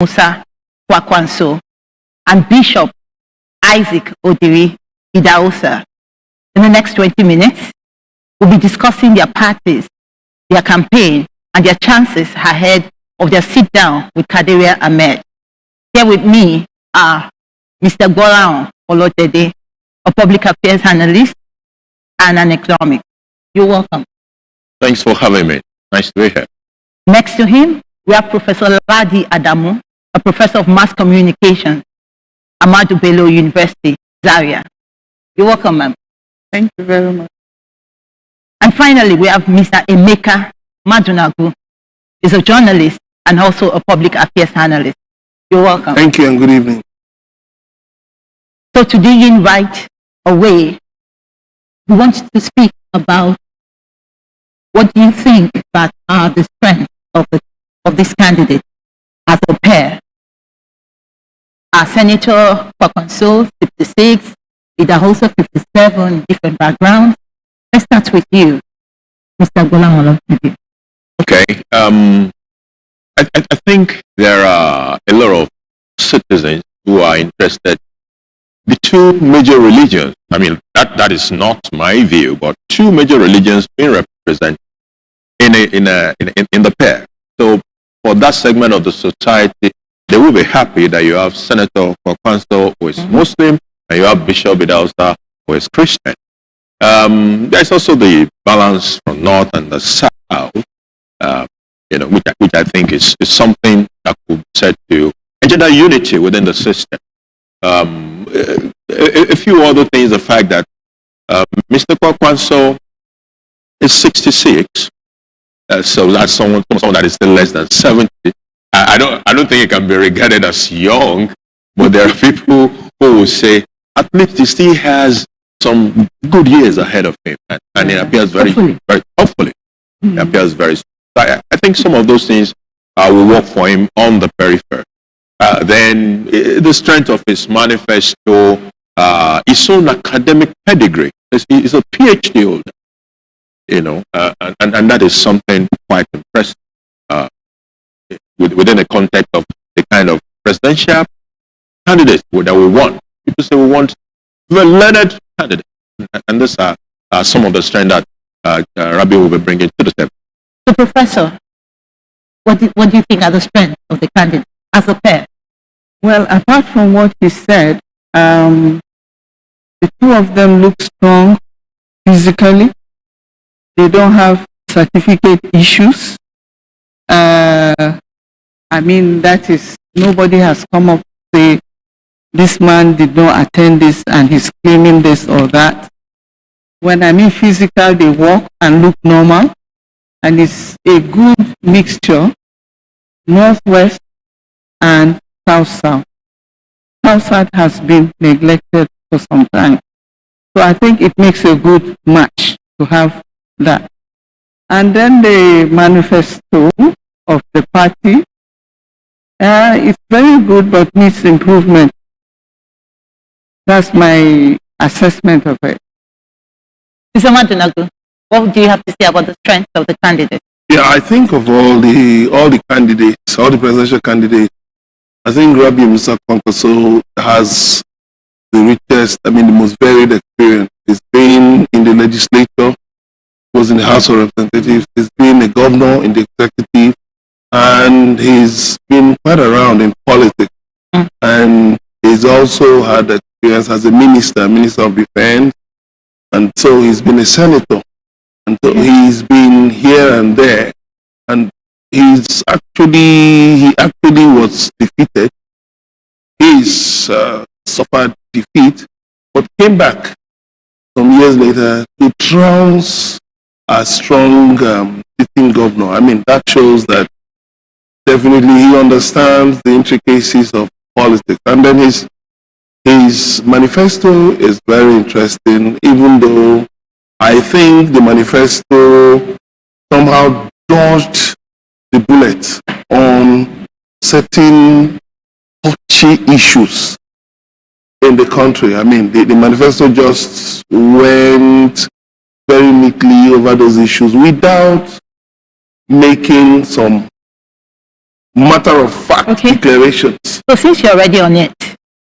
Musa Kwankwaso and Bishop Isaac Idahosa. In the next 20 minutes, we'll be discussing their parties, their campaign, and their chances ahead of their sit-down with Kadaria Ahmed. Here with me are Mr. Goran Olotede, a public affairs analyst and an economic. You're welcome. Thanks for having me. Nice to be here. Next to him, we have Professor Ladi Adamu, a professor of mass communication, Ahmadu Bello University, Daria. You're welcome, ma'am. Thank you very much. And finally, we have Mr. Emeka Madunagu. He's a journalist and also a public affairs analyst. You're welcome. Thank you and good evening. So to begin right away, we want to speak about what do you think that are the strengths of this candidate as a pair? Senator Kwankwaso, 56, Idahosa, 57, different backgrounds. Let's start with you, Mr. Golan. Okay. I think there are a lot of citizens who are interested. The two major religions, I mean, that is not my view, but two major religions being represented in the pair. So for that segment of the society, they will be happy that you have Senator Kwankwaso, who is Muslim, and you have Bishop Idahosa, who is Christian. There's also the balance from north and the south, which I think is something that could set to gender unity within the system. A few other things, the fact that Mr. Kwankwaso is 66, so that's someone that is still less than 70. I don't think it can be regarded as young, but there are people who will say at least he still has some good years ahead of him, and it appears very hopefully. It appears very. I think some of those things will work for him on the periphery. Then the strength of his manifesto, his own academic pedigree. He's a PhD holder, and that is something quite impressive within the context of the kind of presidential candidates that we want. People say we want a learned candidate, and these are some of the strength that Rabi'u will be bringing to the table. So, Professor, what do you think are the strengths of the candidate as a pair? Well, apart from what he said, the two of them look strong physically. They don't have certificate issues. I mean, that is, nobody has come up to say, this man did not attend this and he's claiming this or that. When I mean physical, they walk and look normal. And it's a good mixture, northwest and south-south. South-south has been neglected for some time. So I think it makes a good match to have that. And then the manifesto of the party, it's very good but needs improvement. That's my assessment of it. Mr. Madunagu, what do you have to say about the strength of the candidate? Yeah, I think of all the candidates, all the presidential candidates, I think Rabi'u Musa Kwankwaso has the richest, the most varied experience. He's been in the legislature, was in the House of Representatives, he's been a governor in the executive, and he's been quite around in politics. And he's also had experience as a minister of defense, and so he's been a senator. And so he's been here and there, and he actually was defeated. He's suffered defeat, but came back some years later to trounce a strong sitting governor. I mean, that shows that definitely he understands the intricacies of politics. And then his manifesto is very interesting, even though I think the manifesto somehow dodged the bullet on certain touchy issues in the country. I mean, the manifesto just went very neatly over those issues without making some matter of fact declarations. So since you're already on it,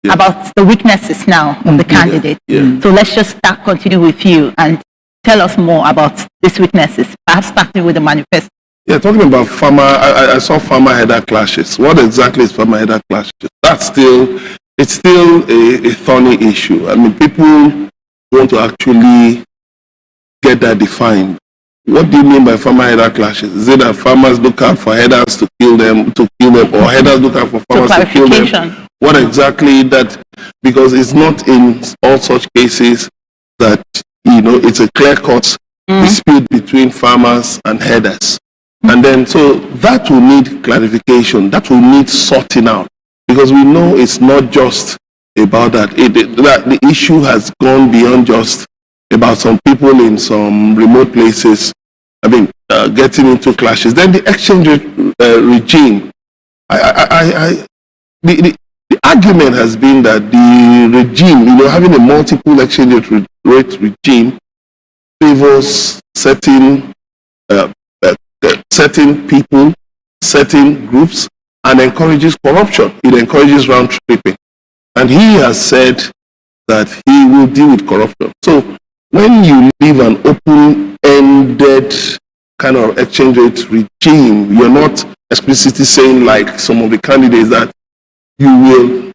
about the weaknesses now of the candidate, so let's just continue with you and tell us more about these weaknesses, perhaps starting with the manifesto. Yeah, talking about farmer, I saw farmer header clashes. What exactly is farmer header clashes? It's still a thorny issue. I mean, people want to actually get that defined. What do you mean by farmer header clashes? Is it that farmers look out for headers to kill them, or headers look out for farmers to kill them? What exactly that? Because it's not in all such cases that, it's a clear-cut dispute between farmers and headers. And then, so that will need clarification, that will need sorting out, because we know it's not just about that. The issue has gone beyond just about some people in some remote places, getting into clashes. Then the exchange regime, the argument has been that the regime, having a multiple exchange rate regime favors certain people, certain groups, and encourages corruption. It encourages round tripping. And he has said that he will deal with corruption. So when you leave an open-ended kind of exchange rate regime, you're not explicitly saying, like some of the candidates, that you will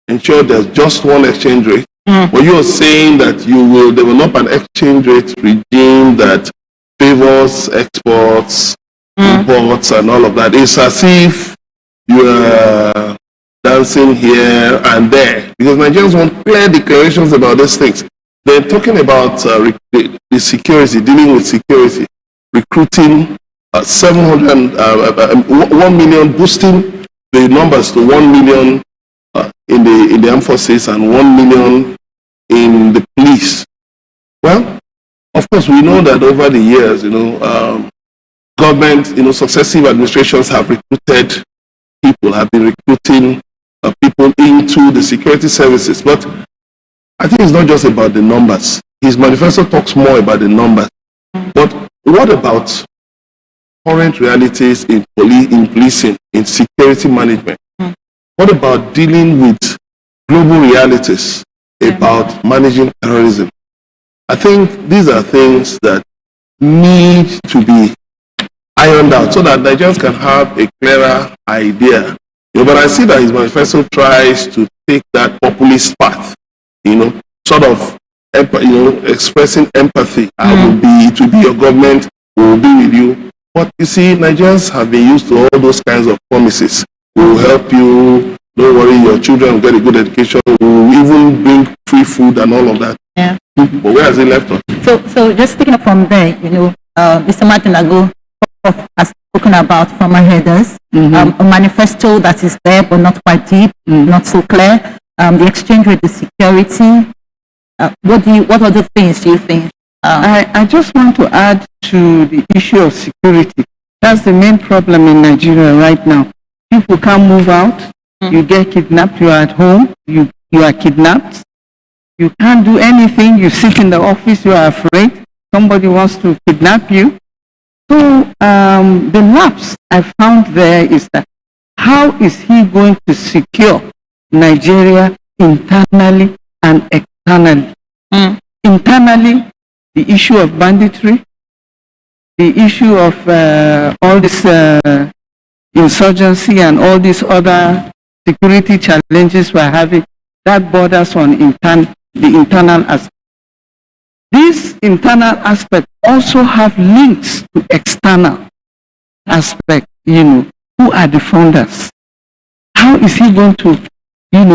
ensure there's just one exchange rate, but you're saying that you will develop an exchange rate regime that favors exports, imports, and all of that. It's as if you're dancing here and there, because Nigerians want clear declarations about these things. They're talking about the security, dealing with security, recruiting 1 million, boosting the numbers to 1 million in the armed forces and 1 million in the police. Well, of course, we know that over the years, government, successive administrations have recruited people, have been recruiting people into the security services. But I think it's not just about the numbers. His manifesto talks more about the numbers. But what about current realities in policing, in security management? What about dealing with global realities about managing terrorism? I think these are things that need to be ironed out so that Nigerians can have a clearer idea. But I see that his manifesto tries to take that populist path, sort of, expressing empathy. It will be your government, we will be with you. But you see, Nigerians have been used to all those kinds of promises. We will help you, don't worry, your children will get a good education, we will even bring free food and all of that. Yeah. But where has it left us? So just taking it from there, Mr. Martinago has spoken about farmer headers, a manifesto that is there but not quite deep, not so clear. The exchange with the security. What other things do you think? I just want to add to the issue of security. That's the main problem in Nigeria right now. People can't move out. You get kidnapped. You are at home. You are kidnapped. You can't do anything. You sit in the office. You are afraid. Somebody wants to kidnap you. So the lapse I found there is that how is he going to secure Nigeria internally and externally? Internally, the issue of banditry, the issue of all this insurgency and all these other security challenges we're having, that borders on the internal aspect. These internal aspects also have links to external aspects, who are the funders. How is he going to,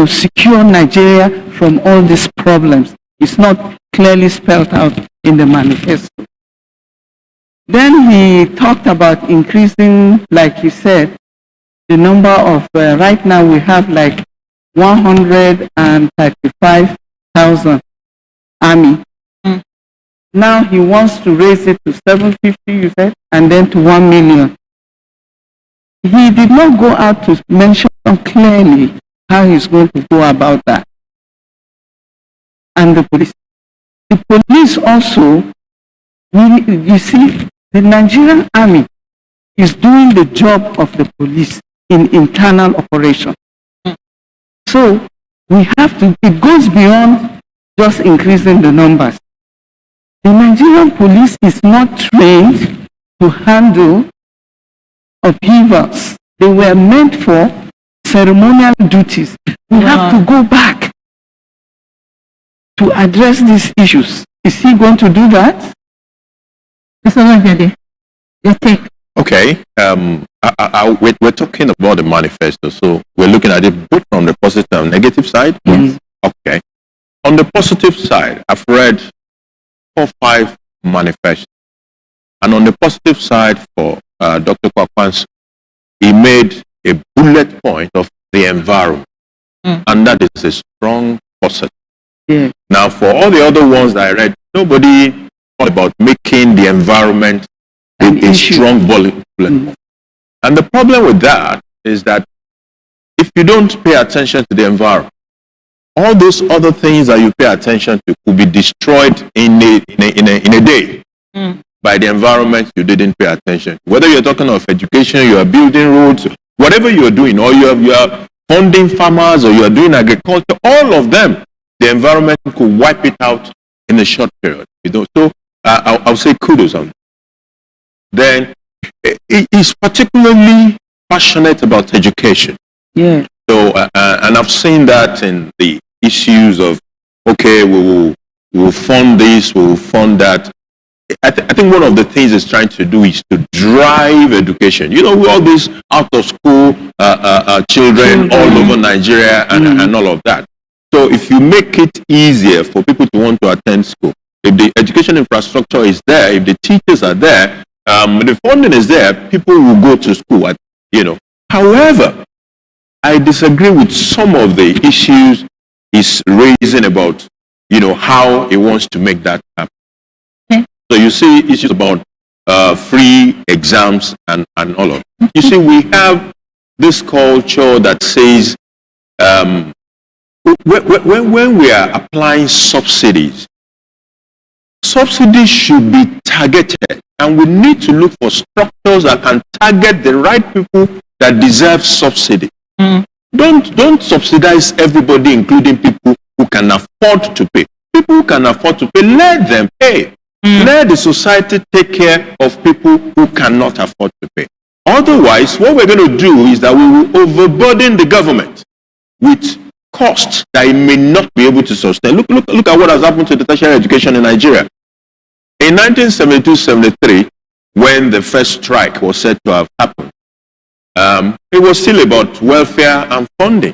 secure Nigeria from all these problems? It's not clearly spelled out in the manifesto. Then he talked about increasing, like he said, the number of, right now we have like 135,000 army. Now he wants to raise it to 750, you said, and then to 1 million. He did not go out to mention clearly how he's going to go about that. And the police. The police also, you see, the Nigerian army is doing the job of the police. in internal operation. So we have to, it goes beyond just increasing the numbers. The Nigerian police is not trained to handle upheavals. They were meant for ceremonial duties. We have to go back to address these issues. Is he going to do that? Mr. Lagede, your take. Okay, we're talking about the manifesto, so we're looking at it both from the positive and negative side. Yes. Okay. On the positive side, I've read 4 or 5 manifestos. And on the positive side for Dr. Kwankwaso, he made a bullet point of the environment. And that is a strong positive. Yeah. Now, for all the other ones that I read, nobody thought about making the environment a strong bullet point. And the problem with that is that if you don't pay attention to the environment, all those other things that you pay attention to could be destroyed in a day by the environment you didn't pay attention. Whether you're talking of education, you are building roads, whatever you're doing, or you are funding farmers, or you are doing agriculture, all of them, the environment could wipe it out in a short period. So I'll say kudos on that. Then he's particularly passionate about education. Yeah. So and I've seen that in the issues of, okay, we will fund this, we will fund that. I think one of the things he's trying to do is to drive education. You know, all these out of school children all over Nigeria and all of that. So if you make it easier for people to want to attend school, if the education infrastructure is there, if the teachers are there, the funding is there, people will go to school. However, I disagree with some of the issues he's raising about, how he wants to make that happen. So you see issues about free exams and all of that. You see, we have this culture that says when we are applying subsidies should be targeted, and we need to look for structures that can target the right people that deserve subsidy. Don't subsidize everybody, including people who can afford to pay. People who can afford to pay, let them pay. Let the society take care of people who cannot afford to pay. Otherwise, what we're going to do is that we will overburden the government with costs that it may not be able to sustain. Look at what has happened to the tertiary education in Nigeria. In 1972-73, when the first strike was said to have happened, it was still about welfare and funding.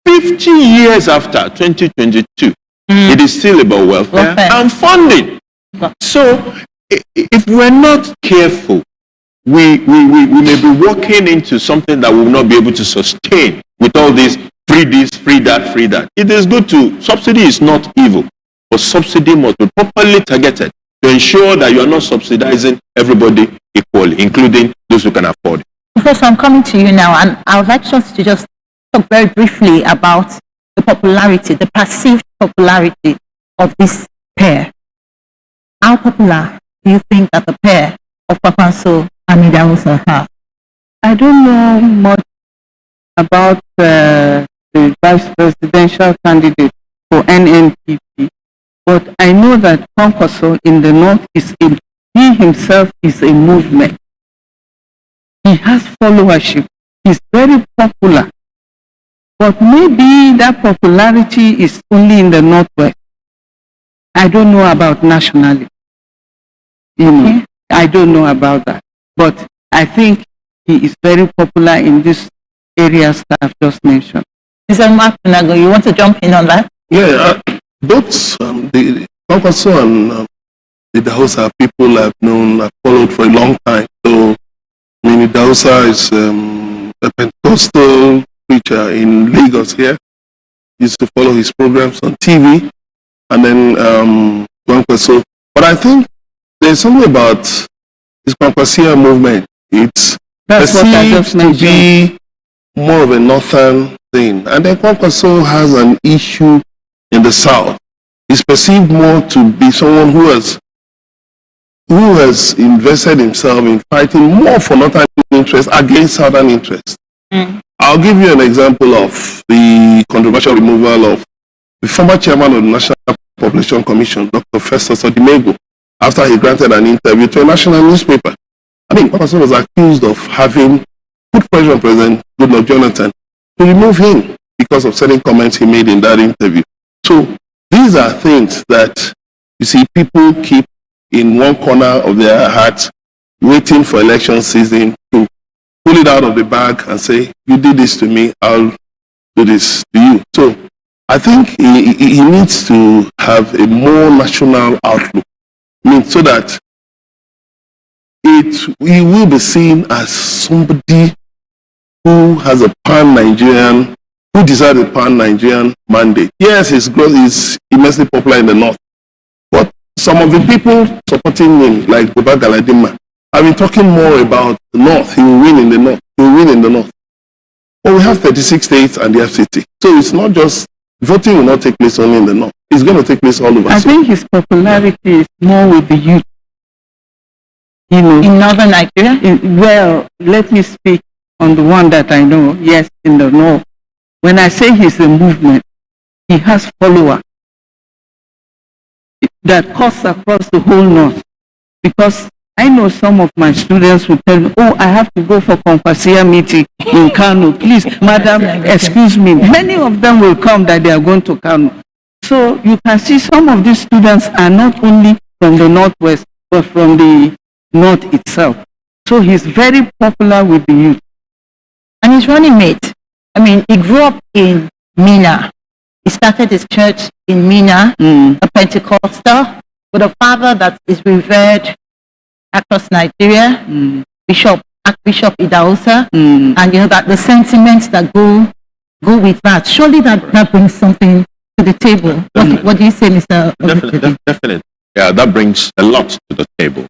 50 years after, 2022, it is still about welfare and funding. So, if we're not careful, we may be walking into something that we will not be able to sustain with all these free this, free that, free that. It is good to, subsidy is not evil, but subsidy must be properly targeted to ensure that you are not subsidizing everybody equally, including those who can afford it. Professor, I'm coming to you now, and I would like us to just talk very briefly about the popularity, the perceived popularity of this pair. How popular do you think that the pair of Kwankwaso and Idahosa are? I don't know much about the vice presidential candidate for NNPP, but I know that Kwankwaso in the north he himself is a movement. He has followership. He's very popular. But maybe that popularity is only in the northwest. I don't know about nationally. I don't know about that. But I think he is very popular in these areas that I've just mentioned. Mr. Mark Nago, you want to jump in on that? Yeah, both the Kwankwaso and the Idahosa people I've known, I've followed for a long time. So, Idahosa is a Pentecostal preacher in Lagos here. Used to follow his programs on TV. And then Kwankwaso. But I think there's something about this Kwankwaso movement. It's perceived to be more of a northern thing. And then Kwankwaso has an issue in the south. He's perceived more to be someone who has invested himself in fighting more for northern interests against southern interests. I'll give you an example of the controversial removal of the former chairman of the National Population Commission, Dr. Festus Odimego, after he granted an interview to a national newspaper. I mean, Kwankwaso was accused of having put pressure on President Goodluck Jonathan to remove him because of certain comments he made in that interview. So these are things that, you see, people keep in one corner of their hearts, waiting for election season to pull it out of the bag and say, you did this to me, I'll do this to you. So I think he needs to have a more national outlook, I mean, so that he will be seen as somebody who has a pan-Nigerian, who deserves a pan-Nigerian mandate. Yes, his growth is immensely popular in the north, but some of the people supporting him, like Baba Galadima, have been talking more about the north. He will win in the north. He will win in the north. But we have 36 states and the FCT. So it's not just, voting will not take place only in the north. It's going to take place all over. I think his popularity is more with the youth. You know, In northern Nigeria? well, let me speak on the one that I know. Yes, in the north. When I say he's a movement, he has followers that cuts across the whole north. Because I know some of my students will tell me, oh, I have to go for Kwankwaso meeting in Kano. Please, madam, excuse me. Many of them will come that they are going to Kano. So you can see some of these students are not only from the northwest, but from the north itself. So he's very popular with the youth. And his running mate, I mean, he grew up in Mina. He started his church in Mina, a Pentecostal, with a father that is revered across Nigeria, Archbishop Idahosa, and you know that the sentiments that go with that. Surely that brings something to the table. What do you say, Mr. Definitely. Yeah, that brings a lot to the table,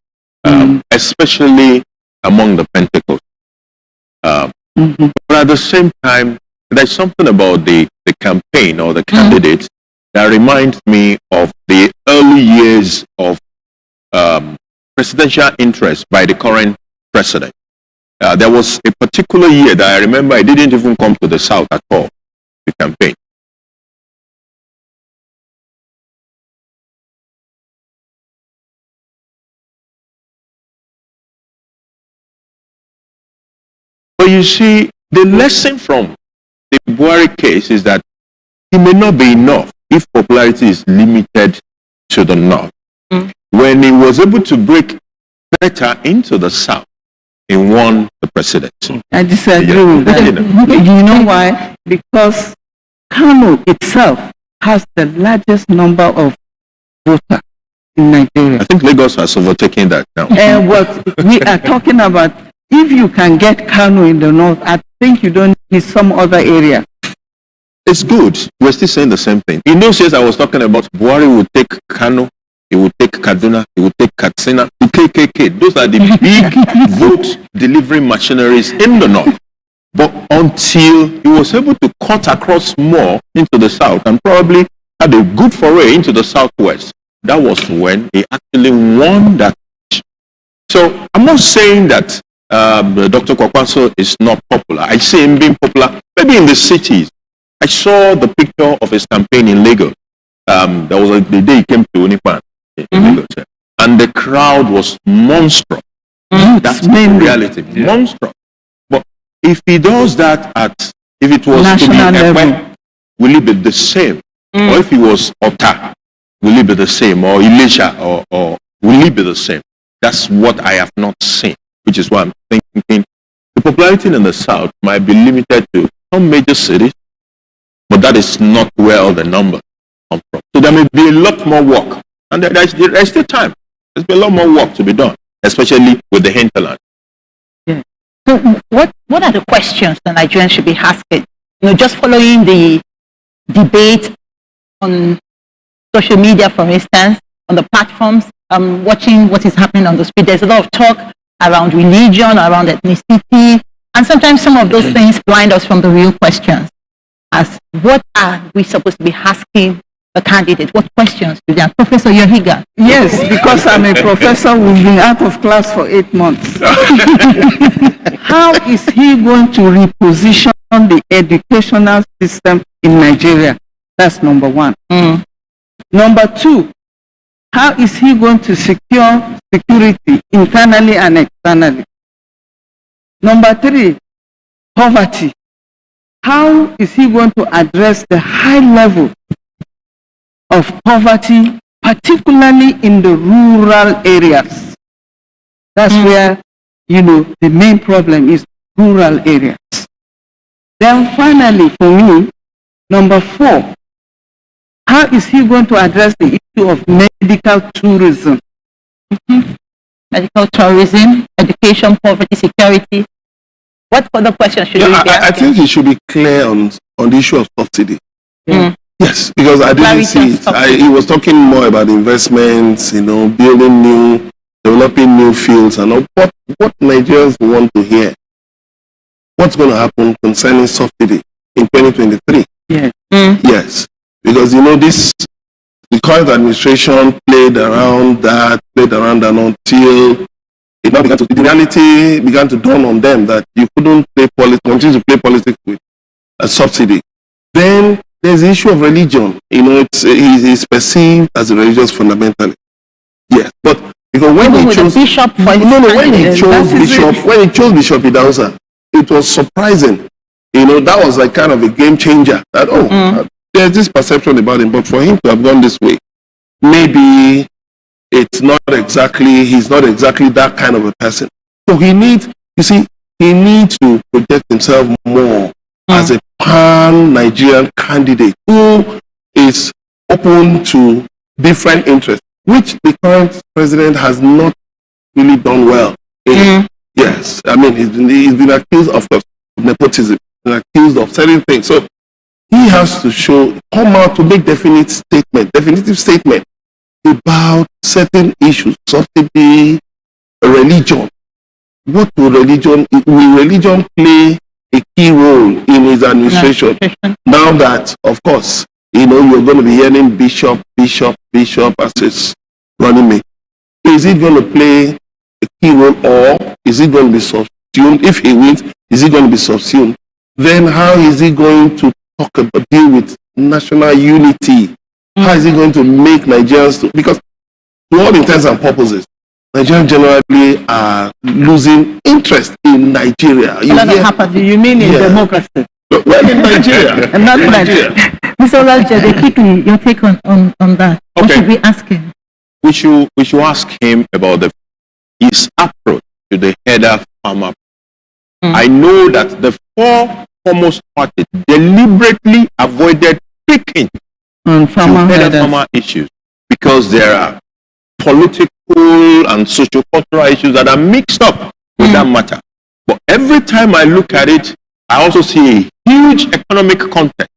especially among the Pentecostals. But at the same time, there's something about the campaign or the candidates that reminds me of the early years of presidential interest by the current president. There was a particular year that I remember I didn't even come to the South at all, the campaign. But you see, the lesson from the Buhari case is that it may not be enough if popularity is limited to the north. When he was able to break better into the south, he won the presidency. I disagree with that. You know why? Because Kano itself has the largest number of voters in Nigeria. I think Lagos has overtaken that now. What we are talking about, if you can get Kano in the north, I think you don't need some other area. It's good. We're still saying the same thing. In those years I was talking about, Buhari would take Kano, he would take Kaduna, he would take Katsina, the KKK. Those are the big vote delivery machineries in the north. But until he was able to cut across more into the south and probably had a good foray into the southwest, that was when he actually won that. So I'm not saying that Dr. Kwankwaso is not popular. I see him being popular maybe in the cities. I saw the picture of his campaign in Lagos. There was the day he came to Unipan in Lagos, and the crowd was monstrous. That's the reality, monstrous. But if he does that if it was National level, will it be the same? Or if he was Ota, will it be the same? Or Elisha, or will it be the same? That's what I have not seen, which is why I'm thinking the popularity in the south might be limited to some major cities, but that is not where all the numbers come from. So there may be a lot more work, and there's still time. There's a lot more work to be done, especially with the hinterland. Yeah. So what are the questions the Nigerians should be asking? You know, just following the debate on social media, for instance, on the platforms, watching what is happening on the street. There's a lot of talk around religion, around ethnicity, and sometimes some of those things blind us from the real questions. As what are we supposed to be asking a candidate? What questions do they have? Professor Yohiga? Yes, because I'm a professor who's been out of class for 8 months. How is he going to reposition the educational system in Nigeria? That's number one. Number two, how is he going to secure security internally and externally? Number three, poverty. How is he going to address the high level of poverty, particularly in the rural areas? That's where, the main problem is rural areas. Then finally, for me, number four, how is he going to address the issue of medical tourism? Medical tourism, education, poverty, security. What other questions should we be asking? I think he should be clear on the issue of subsidy. Yes, because I didn't see it. He was talking more about investments, building developing new fields, and all. What Nigerians want to hear. What's going to happen concerning subsidy in 2023? Yes, because the current administration played around that until it now the reality began to dawn on them that you couldn't continue to play politics with a subsidy. Then there's the issue of religion. He's perceived as a religious fundamentalist. Yes, but because when he chose Bishop, when he chose Bishop Idahosa, it was surprising. That was like kind of a game changer. That there's this perception about him, but for him to have gone this way, maybe he's not exactly that kind of a person. So he needs to project himself more as a pan-Nigerian candidate who is open to different interests, which the current president has not really done well. Yes, I mean, he's been accused of nepotism, been accused of certain things. So he has to come out to make definitive statement about certain issues, subsidy, religion. Will religion play a key role in his administration? Now that, of course, you're going to be hearing bishop as his running mate. Is it going to play a key role, or is it going to be subsumed? If he wins, is it going to be subsumed? Then how is he going to deal with national unity? How is he going to make Nigerians because to all intents and purposes, Nigerians generally are losing interest in Nigeria. You mean in democracy? Well, in Nigeria. And not Nigeria. Mr. Olalje, quickly, your take on that. What should we ask him? We should ask him about his approach to the header farmer. I know that the four foremost parties deliberately avoided picking on farmer issues because there are political and socio-cultural issues that are mixed up with that matter. But every time I look at it, I also see a huge economic context.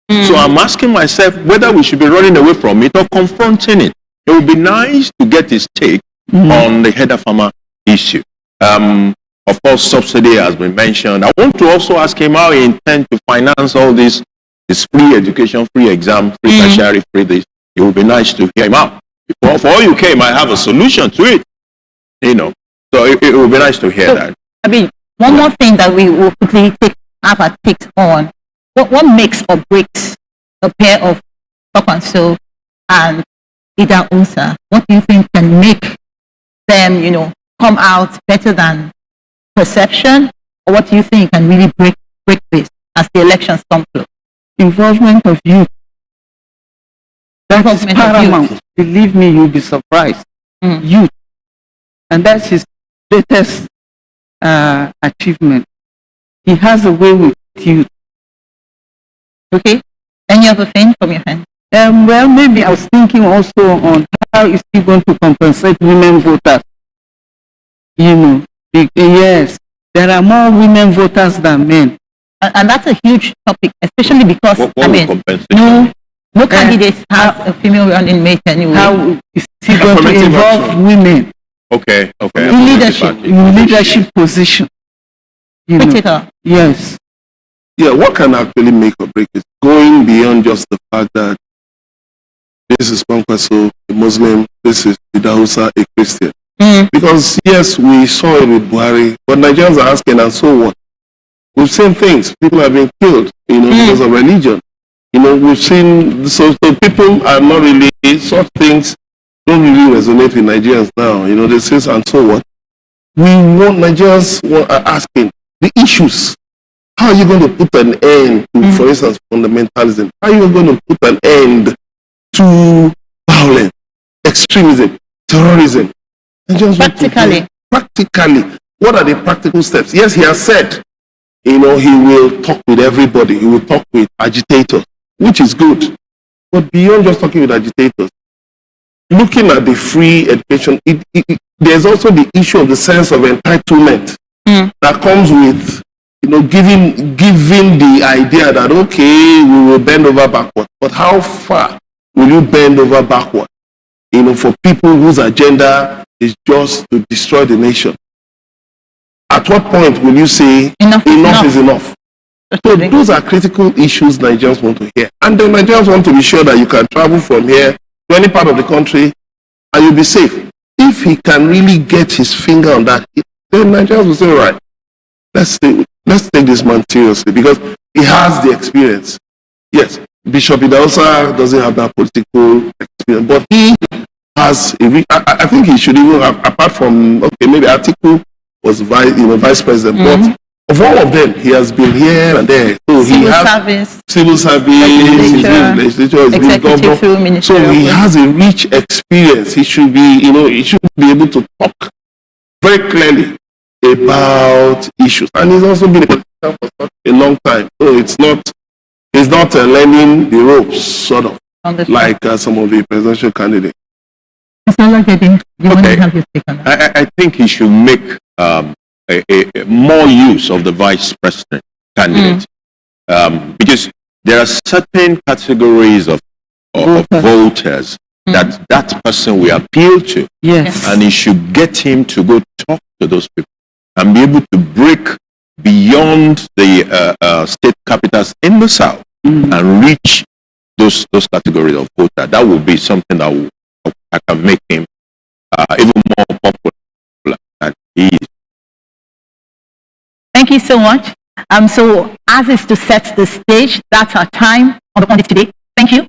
So I'm asking myself whether we should be running away from it or confronting it. It would be nice to get his take on the header farmer issue. Of course, subsidy has been mentioned. I want to also ask him how he intends to finance all this free education, free exam, free tertiary, free this. It would be nice to hear him out. For all you came, I have a solution to it. So it would be nice to hear that. I mean, one more thing that we will quickly have a take on. What makes or breaks a pair of Kwankwaso and Idahosa? What do you think can make them, come out better than perception? Or what do you think can really break this as the elections come close? Involvement of youth. That is paramount. Believe me, you'll be surprised. Youth. And that's his latest achievement. He has a way with youth. Okay. Any other thing from your hand? Well, maybe I was thinking also on how is he going to compensate women voters? Yes, there are more women voters than men. And that's a huge topic, especially because, no candidate has a female running mate anyway. How is he going to involve women? Okay. In leadership position. Yes. Yeah, what can actually make or break it? Going beyond just the fact that this is Kwankwaso, a Muslim, this is Idahosa, a Christian. Because yes, we saw it with Buhari, but Nigerians are asking, and so what? We've seen things. People have been killed, because of religion. We've seen, so people are not really, such things don't really resonate with Nigerians now. They say, and so what? Nigerians are asking the issues. How are you going to put an end to, for instance, fundamentalism? How are you going to put an end to violence, extremism, terrorism? Practically, what are the practical steps? Yes, he has said, he will talk with everybody. He will talk with agitators, which is good. But beyond just talking with agitators, looking at the free education, there's also the issue of the sense of entitlement that comes with, giving the idea that, okay, we will bend over backward. But how far will you bend over backward? For people whose agenda is just to destroy the nation. At what point will you say enough is enough? So those are critical issues Nigerians want to hear. And then Nigerians want to be sure that you can travel from here to any part of the country and you'll be safe. If he can really get his finger on that, then Nigerians will say, all right, let's take this man seriously because he has the experience. Yes, Bishop Idahosa doesn't have that political experience, but he has I think he should even have, apart from, okay, maybe Atiku was vice president, but of all of them, he has been here and there. So he has civil service, legislature, governor. So he has a rich experience. He should be, he should be able to talk very clearly about issues. And he's also been a politician for such a long time. So he's not learning the ropes, sort of, like some of the presidential candidates. I think he should make more use of the vice president candidate because there are certain categories of voters that person will appeal to. Yes. And he should get him to go talk to those people and be able to break beyond the state capitals in the south and reach those categories of voters. That will be something that I can make him even more popular than he is. Thank you so much. So as is to set the stage, that's our time on the pundit today. Thank you.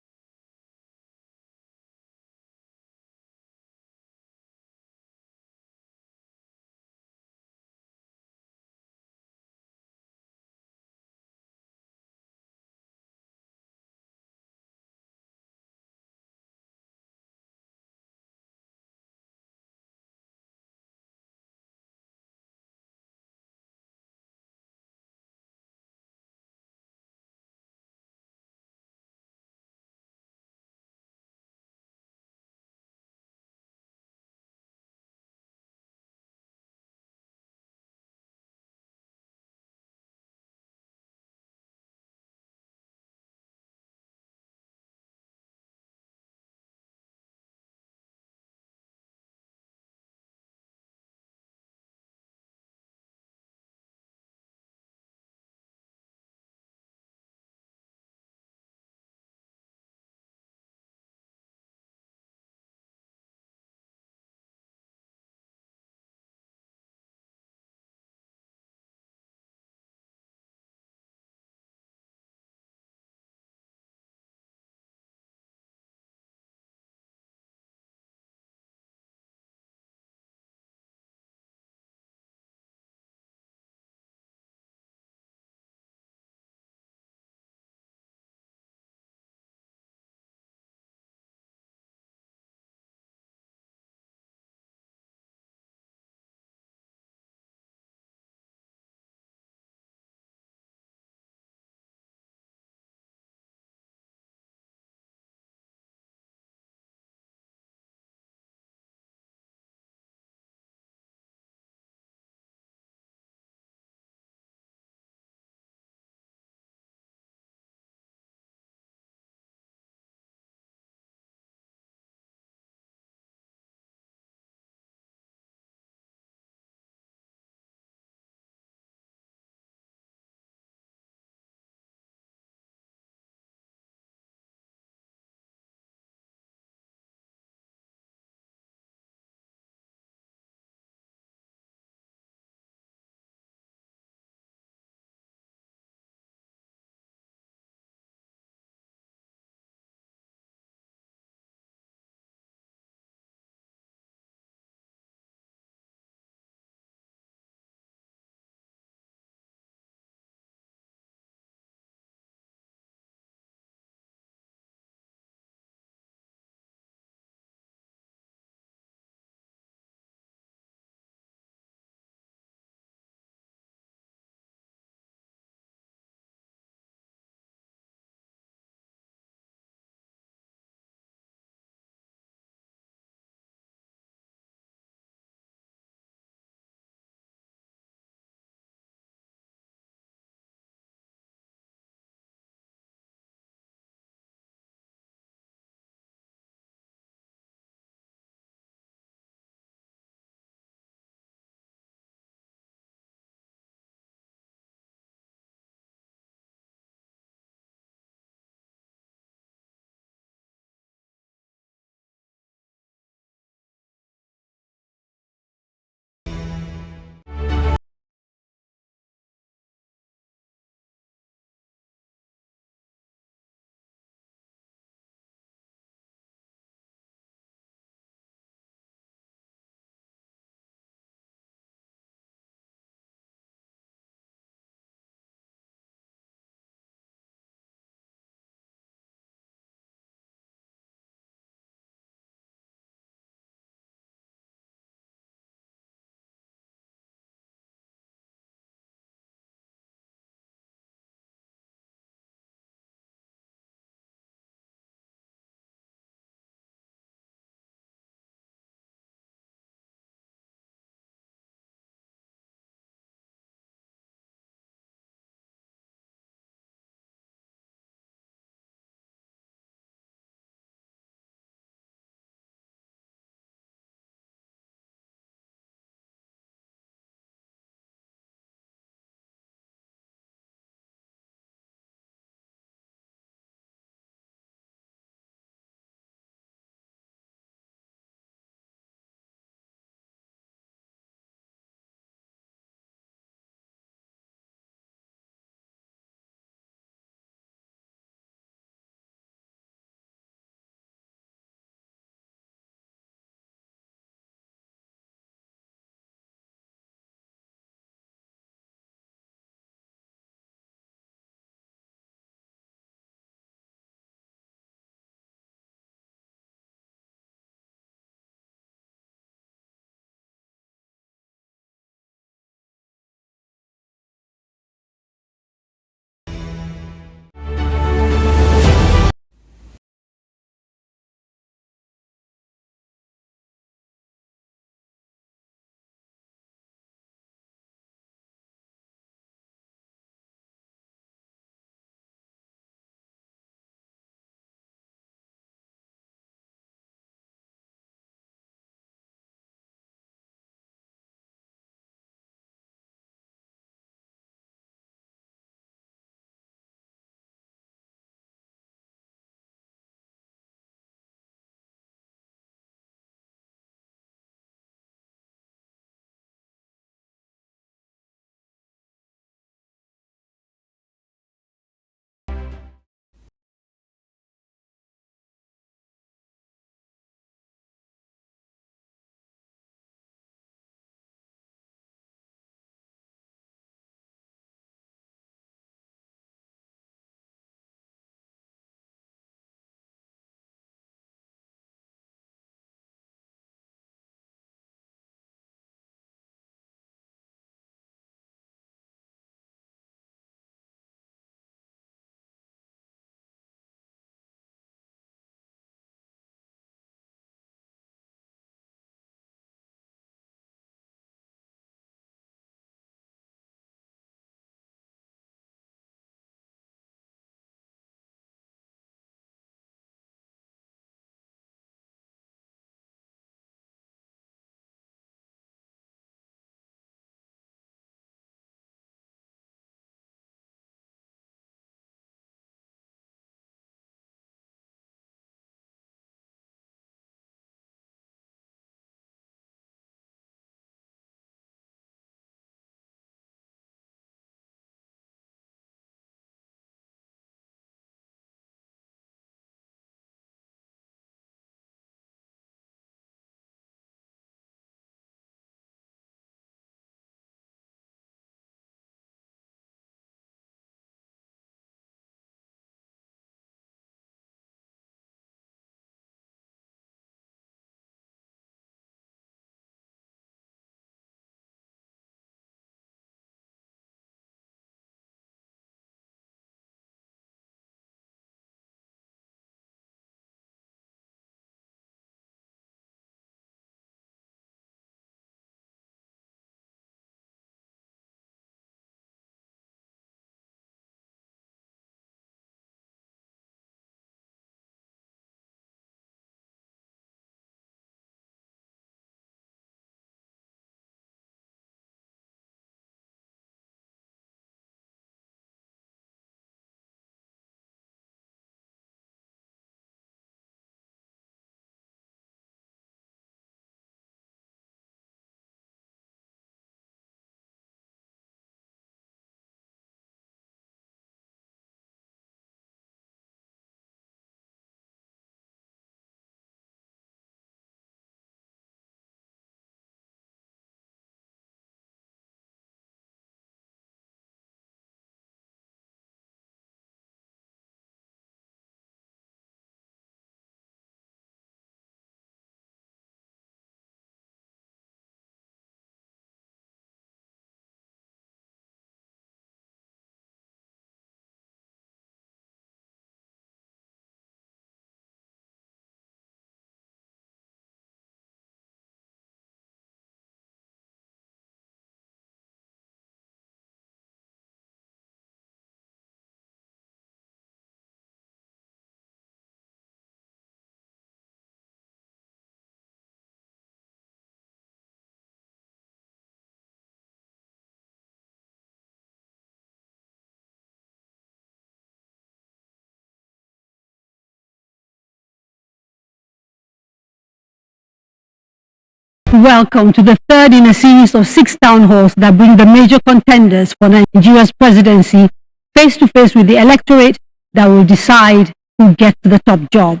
welcome to the third in a series of 6 town halls that bring the major contenders for Nigeria's presidency face to face with the electorate that will decide who gets the top job.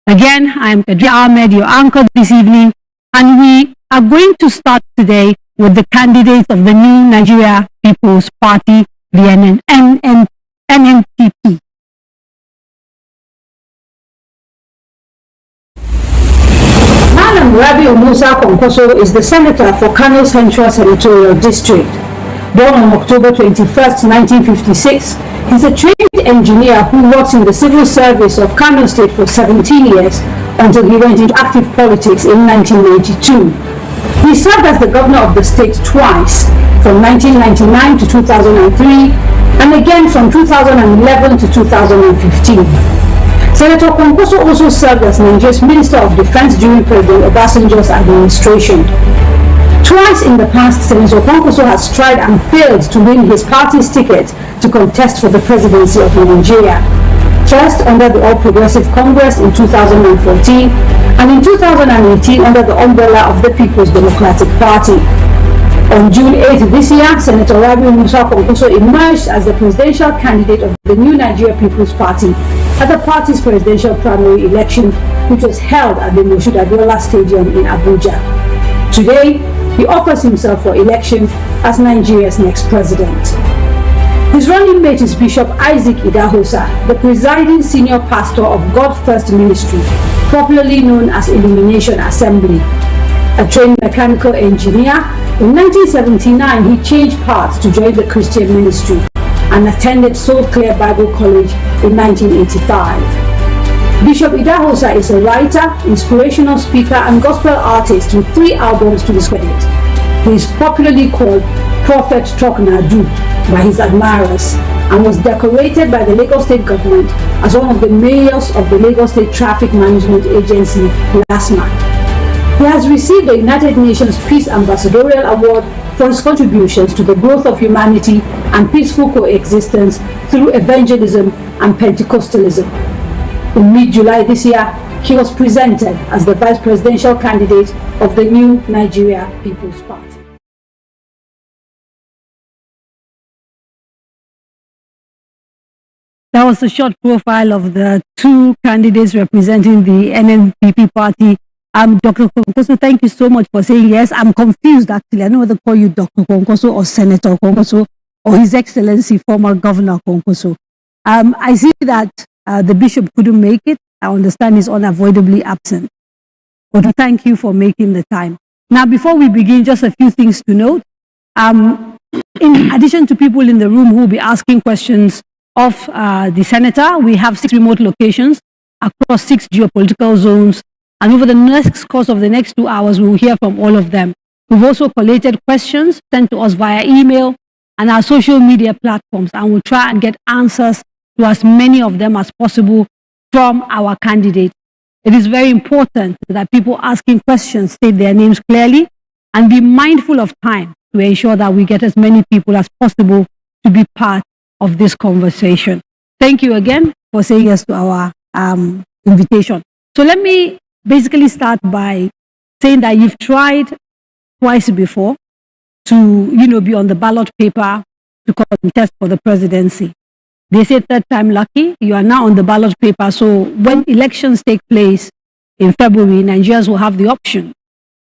Again, I am Kadaria Ahmed, your anchor this evening, and we are going to start today with the candidates of the new Nigeria People's Party, the NNPP. Rabi'u Musa Kwankwaso is the senator for Kano Central Senatorial District. Born on October 21, 1956, he's a trained engineer who worked in the civil service of Kano State for 17 years until he went into active politics in 1992. He served as the governor of the state twice, from 1999 to 2003, and again from 2011 to 2015. Senator Kwankwaso also served as Nigeria's Minister of Defense during President Obasanjo's administration. Twice in the past, Senator Kwankwaso has tried and failed to win his party's ticket to contest for the presidency of Nigeria. First under the All Progressive Congress in 2014, and in 2018 under the umbrella of the People's Democratic Party. On June 8 this year, Senator Rabi'u Musa Kwankwaso emerged as the presidential candidate of the new Nigeria People's Party at the party's presidential primary election, which was held at the Moshood Abiola Stadium in Abuja. Today, he offers himself for election as Nigeria's next president. His running mate is Bishop Isaac Idahosa, the presiding senior pastor of God First Ministry, popularly known as Illumination Assembly. A trained mechanical engineer, in 1979 he changed paths to join the Christian ministry and attended Soul Clear Bible College in 1985. Bishop Idahosa is a writer, inspirational speaker and gospel artist with 3 albums to his credit. He is popularly called Prophet Talk Nadu by his admirers and was decorated by the Lagos State government as one of the mayors of the Lagos State Traffic Management Agency last month. He has received the United Nations Peace Ambassadorial Award for his contributions to the growth of humanity and peaceful coexistence through evangelism and Pentecostalism. In mid-July this year, he was presented as the vice presidential candidate of the new Nigeria People's Party. That was a short profile of the 2 candidates representing the NNPP party. Dr. Kwankwaso, thank you so much for saying yes. I'm confused actually. I don't know whether to call you Dr. Kwankwaso or Senator Kwankwaso or His Excellency former Governor Kwankwaso. I see that the Bishop couldn't make it. I understand he's unavoidably absent. But thank you for making the time. Now, before we begin, just a few things to note. In addition to people in the room who will be asking questions of the Senator, we have 6 remote locations across 6 geopolitical zones. And over the next course of the next 2 hours, we will hear from all of them. We've also collated questions sent to us via email and our social media platforms, and we'll try and get answers to as many of them as possible from our candidates. It is very important that people asking questions state their names clearly and be mindful of time to ensure that we get as many people as possible to be part of this conversation. Thank you again for saying yes to our invitation. So let me basically start by saying that you've tried twice before to, be on the ballot paper to contest for the presidency. They say 3rd time lucky. You are now on the ballot paper. So when elections take place in February, Nigerians will have the option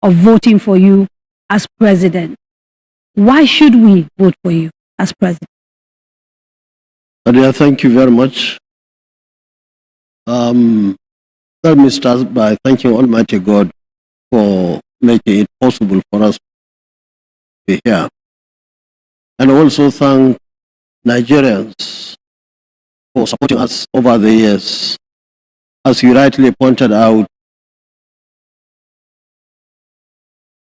of voting for you as president. Why should we vote for you as president? Daria, thank you very much. Let me start by thanking Almighty God for making it possible for us to be here. And also thank Nigerians for supporting us over the years. As you rightly pointed out,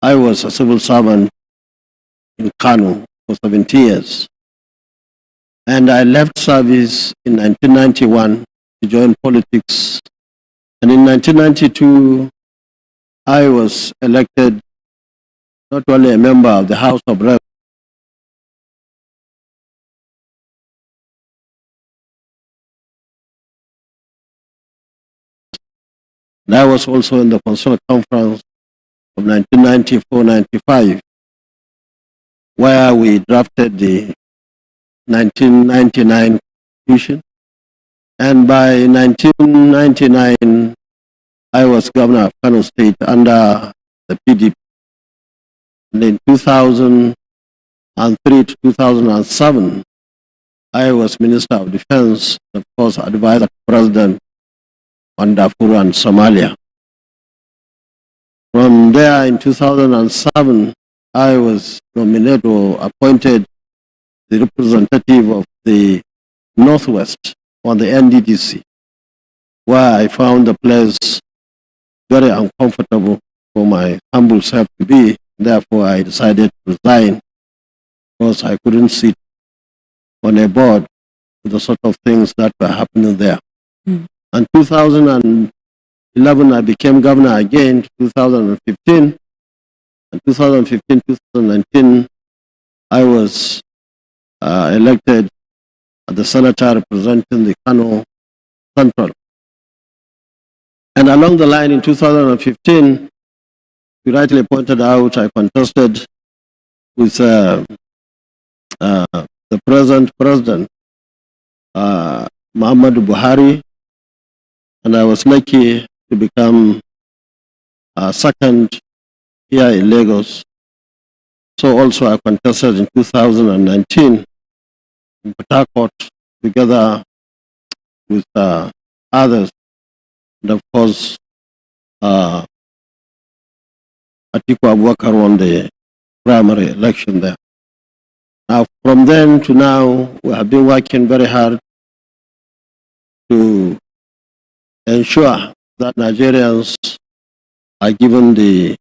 I was a civil servant in Kano for 17 years. And I left service in 1991 to join politics. And in 1992, I was elected not only a member of the House of Reps, and I was also in the Constitutional Conference of 1994-95, where we drafted the 1999 Constitution. And by 1999, I was governor of Kano State under the PDP. And in 2003 to 2007, I was Minister of Defense, of course, advisor to President on Darfur and Somalia. From there, in 2007, I was nominated or appointed the representative of the Northwest on the NDDC, where I found the place very uncomfortable for my humble self to be. Therefore, I decided to resign because I couldn't sit on a board with the sort of things that were happening there. And 2011, I became governor again, 2015. And 2015, 2019, I was elected as the senator representing the Kano Central. And along the line in 2015, you rightly pointed out, I contested with the present president, Muhammadu Buhari, and I was lucky to become second here in Lagos. So also I contested in 2019 in Port Harcourt together with others, and of course Atiku Abubakar won the primary election there. Now from then to now, we have been working very hard to ensure that Nigerians are given the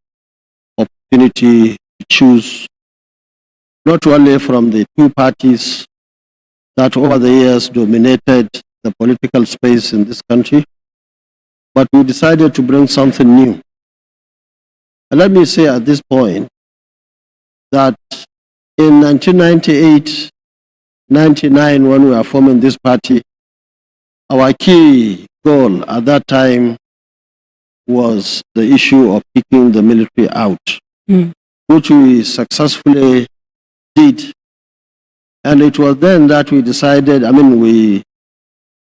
opportunity to choose not only from the two parties that over the years dominated the political space in this country, but we decided to bring something new. And let me say at this point that in 1998, 99, when we were forming this party, our key goal at that time was the issue of kicking the military out, which we successfully did. And it was then that we decided, we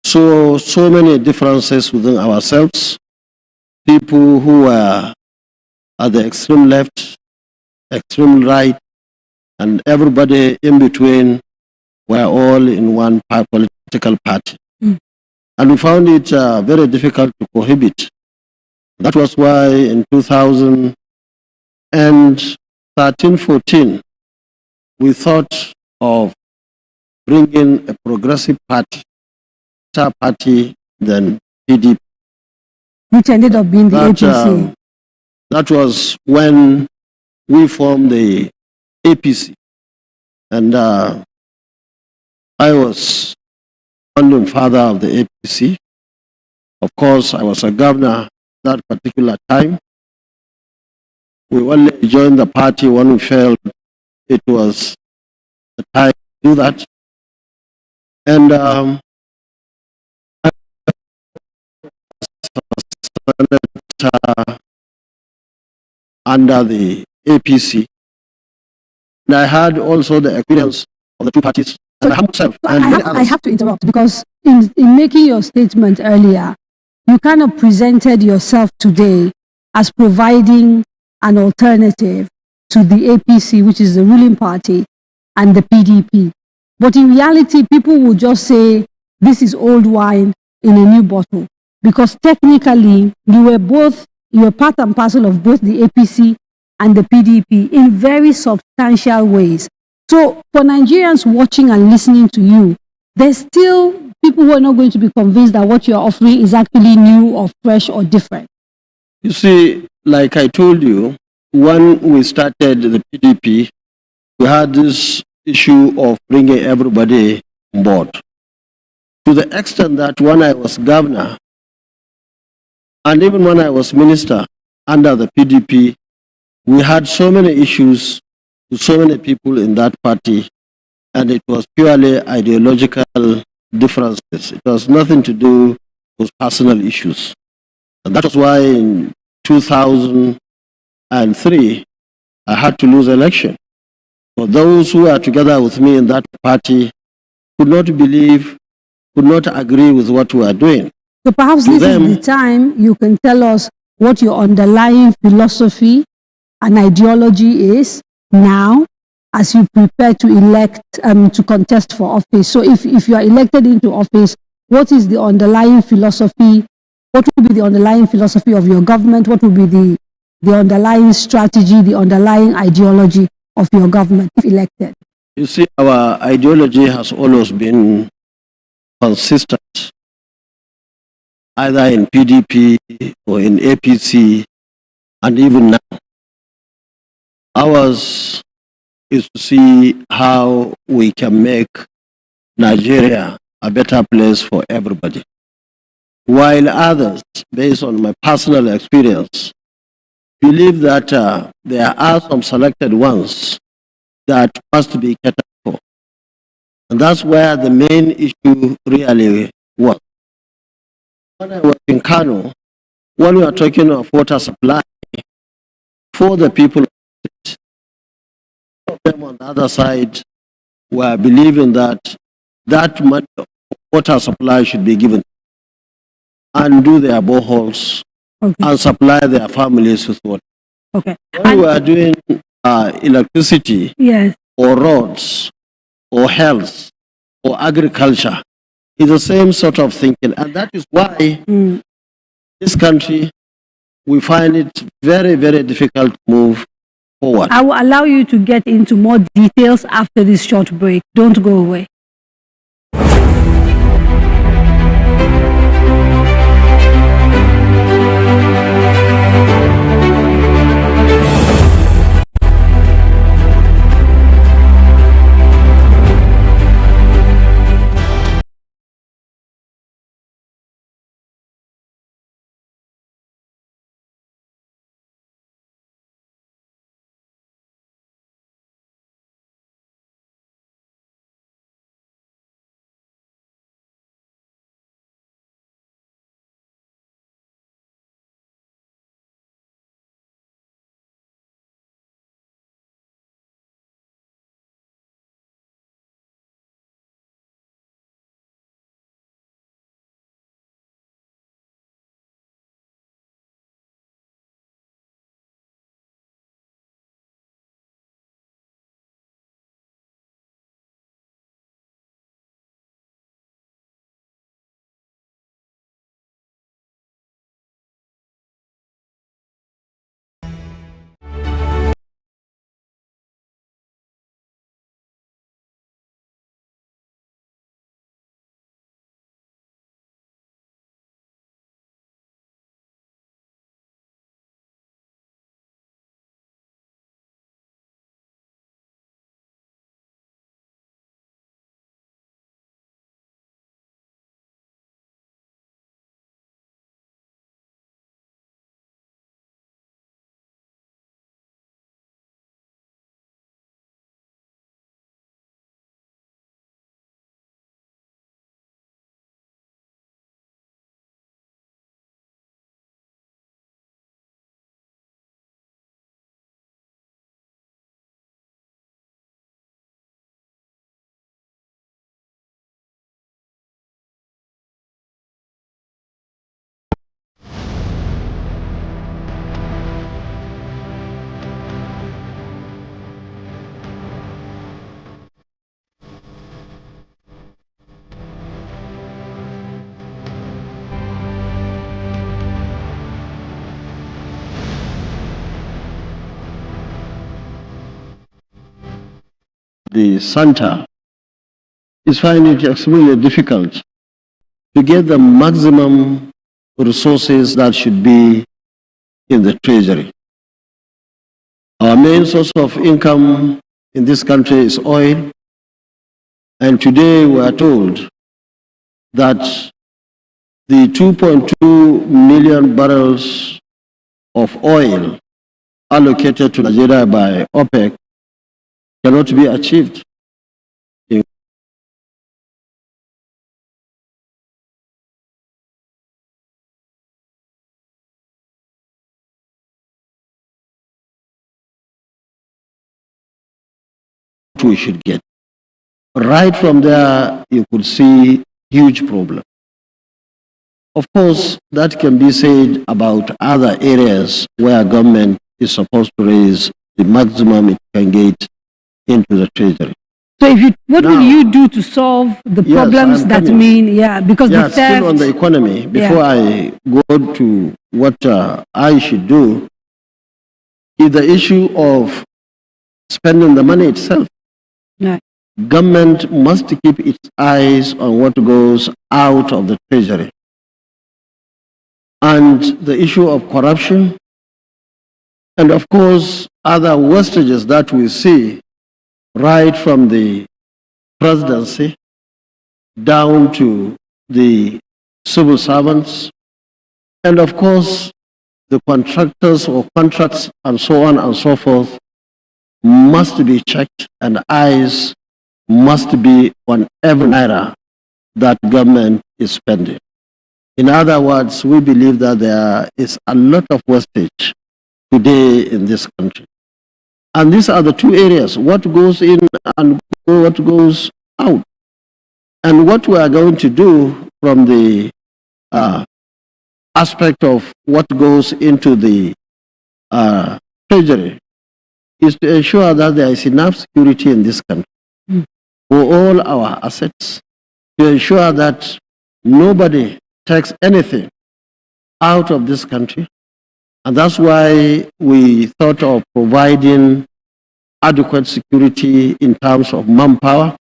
saw so many differences within ourselves, people who were at the extreme left, extreme right, and everybody in between were all in one political party. And we found it very difficult to cohabit. That was why in 2013-14, we thought of bringing a progressive party, than PDP. Which ended up being the APC. That was when we formed the APC. And I was founding father of the APC. Of course, I was a governor that particular time. We only joined the party when we felt it was the time to do that. And under the APC, and I had also the experience of the two parties. So I have to interrupt because in making your statement earlier, you kind of presented yourself today as providing an alternative to the APC, which is the ruling party, and the PDP. But in reality, people will just say, this is old wine in a new bottle. Because technically, you were part and parcel of both the APC and the PDP in very substantial ways. So for Nigerians watching and listening to you, there's still people who are not going to be convinced that what you're offering is actually new or fresh or different. You see, like I told you, when we started the PDP, we had this issue of bringing everybody on board. To the extent that when I was governor, and even when I was minister under the PDP, we had so many issues with so many people in that party, and it was purely ideological differences. It was nothing to do with personal issues. And that was why in 2000, And 3, I had to lose election. For those who are together with me in that party could not believe, could not agree with what we are doing. So perhaps this is the time you can tell us what your underlying philosophy and ideology is now as you prepare to elect, to contest for office. So if you are elected into office, what is the underlying philosophy? What will be the underlying philosophy of your government? What will be the underlying strategy, the underlying ideology of your government if elected? You see, our ideology has always been consistent, either in PDP or in APC, and even now. Ours is to see how we can make Nigeria a better place for everybody. While others, based on my personal experience, believe that there are some selected ones that must be catered for. And that's where the main issue really was. When I was in Kano, when we are talking of water supply for the people, them on the other side were believing that that money water supply should be given and do their boreholes and supply their families with water. Okay. When we are doing electricity, yes, or roads, or health, or agriculture, it's the same sort of thinking. And that is why this country, we find it very, very difficult to move forward. I will allow you to get into more details after this short break. Don't go away. The center is finding it extremely difficult to get the maximum resources that should be in the treasury. Our main source of income in this country is oil, and today we are told that the 2.2 million barrels of oil allocated to Nigeria by OPEC cannot be achieved. what we should get. Right from there, you could see huge problem. Of course, that can be said about other areas where government is supposed to raise the maximum it can get into the treasury. So if you, what will you do to solve the problems that mean, because the theft... still on the economy, before I go to what I should do, is the issue of spending the money itself. Yeah. Government must keep its eyes on what goes out of the treasury. And the issue of corruption, and of course, other wastages that we see right from the presidency down to the civil servants, and of course, the contractors or contracts and so on and so forth must be checked, and eyes must be on every naira that government is spending. In other words, we believe that there is a lot of wastage today in this country. And these are the two areas, what goes in and what goes out. And what we are going to do from the aspect of what goes into the treasury is to ensure that there is enough security in this country for all our assets, to ensure that nobody takes anything out of this country. And that's why we thought of providing adequate security in terms of manpower,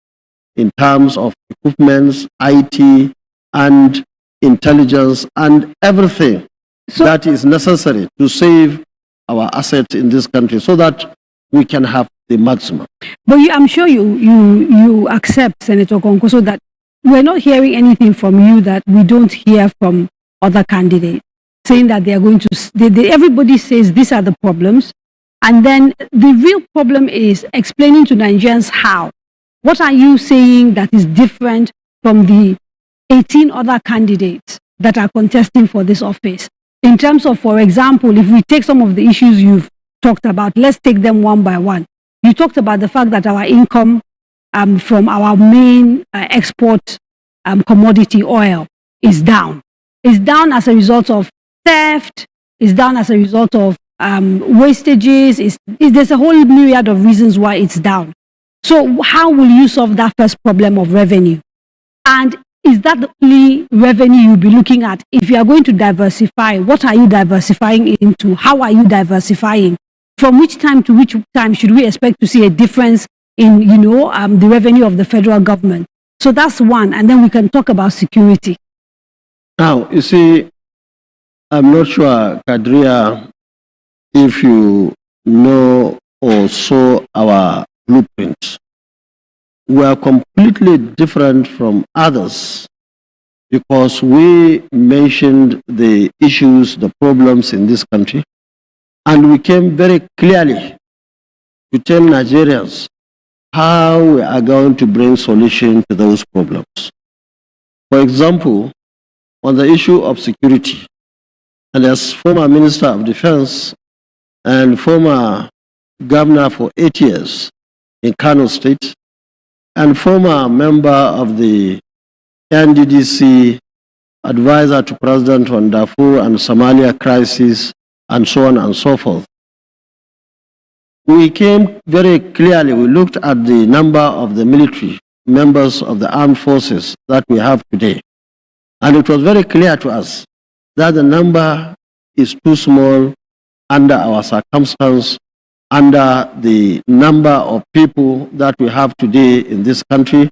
in terms of equipments, IT, and intelligence, and everything that is necessary to save our assets in this country so that we can have the maximum. But I'm sure you accept, Senator Kwankwaso, that we're not hearing anything from you that we don't hear from other candidates, saying that they are going to, everybody says these are the problems, and then the real problem is explaining to Nigerians how. What are you saying that is different from the 18 other candidates that are contesting for this office? In terms of, for example, if we take some of the issues you've talked about, let's take them one by one. You talked about the fact that our income from our main export commodity oil is down. It's down as a result of theft, it's down as a result of wastages, there's a whole myriad of reasons why it's down. So how will you solve that first problem of revenue? And is that the only revenue you'll be looking at? If you are going to diversify, what are you diversifying into? How are you diversifying? From which time to which time should we expect to see a difference in, the revenue of the federal government? So that's one, and then we can talk about security. Now, you see, I'm not sure, Kadaria, if you know or saw our blueprint. We are completely different from others because we mentioned the issues, the problems in this country, and we came very clearly to tell Nigerians how we are going to bring solution to those problems. For example, on the issue of security, and as former Minister of Defense and former governor for 8 years in Kano State, and former member of the NDDC, advisor to President on Darfur and Somalia crisis, and so on and so forth. We came very clearly, we looked at the number of the military members of the armed forces that we have today. And it was very clear to us that the number is too small under our circumstance, under the number of people that we have today in this country,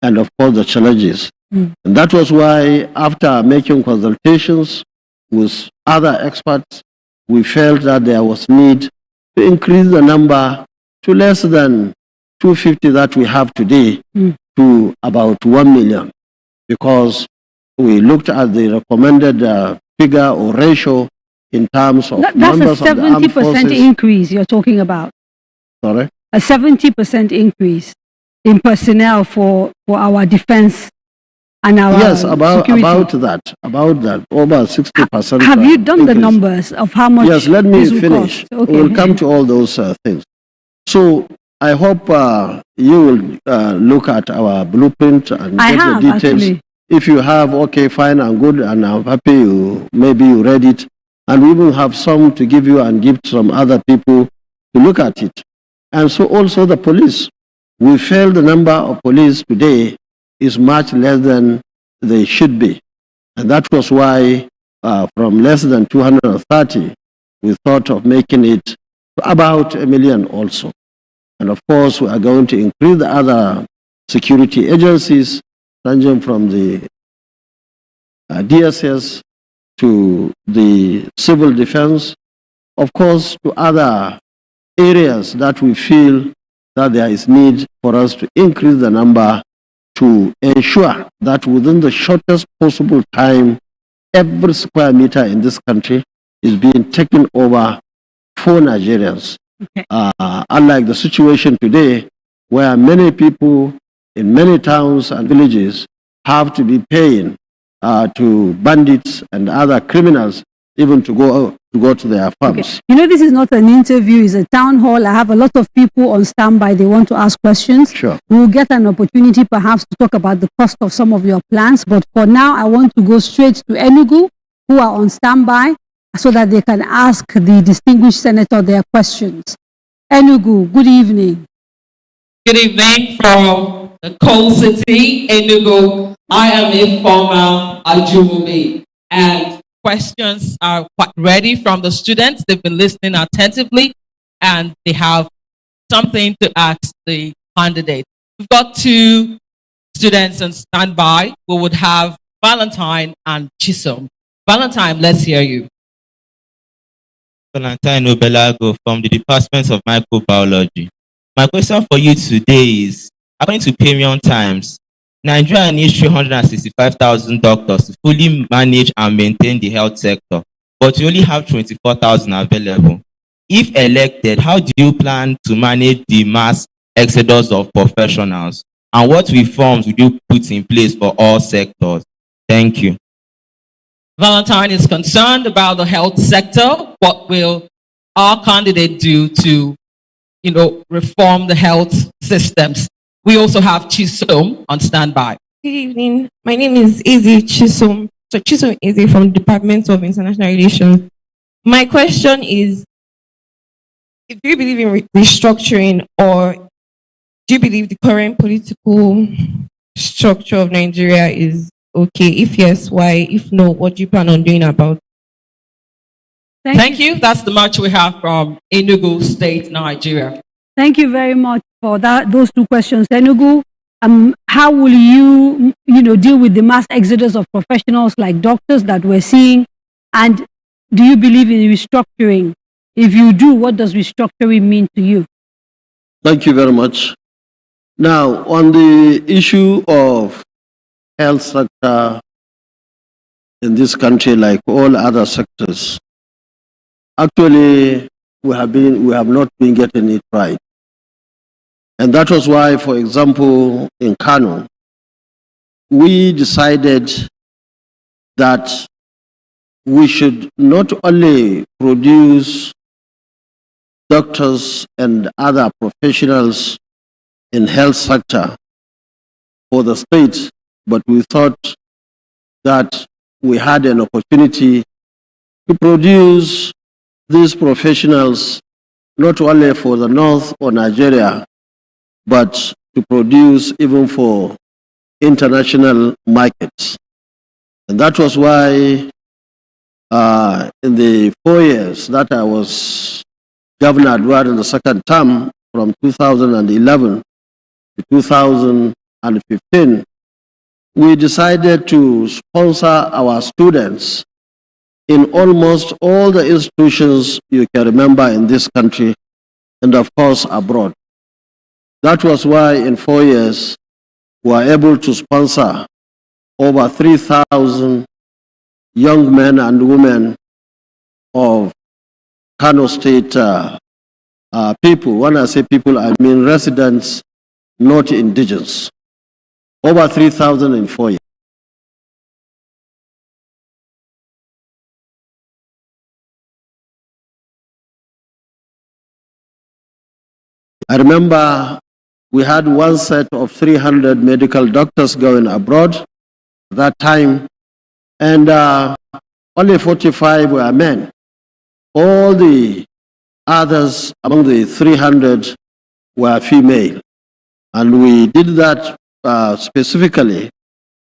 and of course the challenges. And that was why, after making consultations with other experts, we felt that there was need to increase the number to less than 250 that we have today to about 1 million, because we looked at the recommended figure or ratio in terms of members of the armed forces. That's a 70% increase you're talking about. Sorry? A 70% increase in personnel for our defense and our security. about that, over 60%. Have you done the numbers of how much? Yes, let me finish. Okay. We'll come to all those things. So I hope you will look at our blueprint and I get have, the details. actually. If you have, okay, fine and good, and I'm happy maybe you read it. And we will have some to give you and give some other people to look at it. And so also the police. We feel the number of police today is much less than they should be. And that was why from less than 230, we thought of making it about 1 million also. And of course, we are going to increase the other security agencies, ranging from the DSS to the civil defense, of course, to other areas that we feel that there is need for us to increase the number to ensure that within the shortest possible time, every square meter in this country is being taken over for Nigerians. Okay. Unlike the situation today, where many people in many towns and villages have to be paying to bandits and other criminals even to go to their farms. Okay. You know, this is not an interview, it's a town hall. I have a lot of people on standby. They want to ask questions. Sure. We'll get an opportunity perhaps to talk about the cost of some of your plans. But for now, I want to go straight to Enugu, who are on standby, so that they can ask the distinguished senator their questions. Enugu, good evening. Good evening from the coal city, Enugu. I am a former Ajumumi, and questions are quite ready from the students. They've been listening attentively, and they have something to ask the candidate. We've got two students on standby. We would have Valentine and Chisom. Valentine, let's hear you. Valentine Obelago from the Department of Microbiology. My question for you today is, according to Premium Times, Nigeria needs 365,000 doctors to fully manage and maintain the health sector, but we only have 24,000 available. If elected, how do you plan to manage the mass exodus of professionals? And what reforms would you put in place for all sectors? Thank you. Valentine is concerned about the health sector. What will our candidate do to, reform the health systems? We also have Chisom on standby. Good evening. My name is Izzy Chisom. So Chisom Izzy from the Department of International Relations. My question is, do you believe in restructuring, or do you believe the current political structure of Nigeria is okay? If yes, why? If no, what do you plan on doing about it? Thank you. That's the much we have from Enugu State, Nigeria. Thank you very much for those two questions. Enugu, how will you, deal with the mass exodus of professionals like doctors that we're seeing? And do you believe in restructuring? If you do, what does restructuring mean to you? Thank you very much. Now, on the issue of health sector in this country, like all other sectors, actually, we have not been getting it right. And that was why, for example, in Kano, we decided that we should not only produce doctors and other professionals in health sector for the state, but we thought that we had an opportunity to produce these professionals not only for the North or Nigeria, but to produce even for international markets. And that was why in the 4 years that I was governor during the second term, from 2011 to 2015, we decided to sponsor our students in almost all the institutions you can remember in this country, and of course abroad. That was why in 4 years, we were able to sponsor over 3,000 young men and women of Kano State people. When I say people, I mean residents, not indigenous. Over 3,000 in 4 years. I remember we had one set of 300 medical doctors going abroad at that time, and only 45 were men. All the others among the 300 were female. And we did that specifically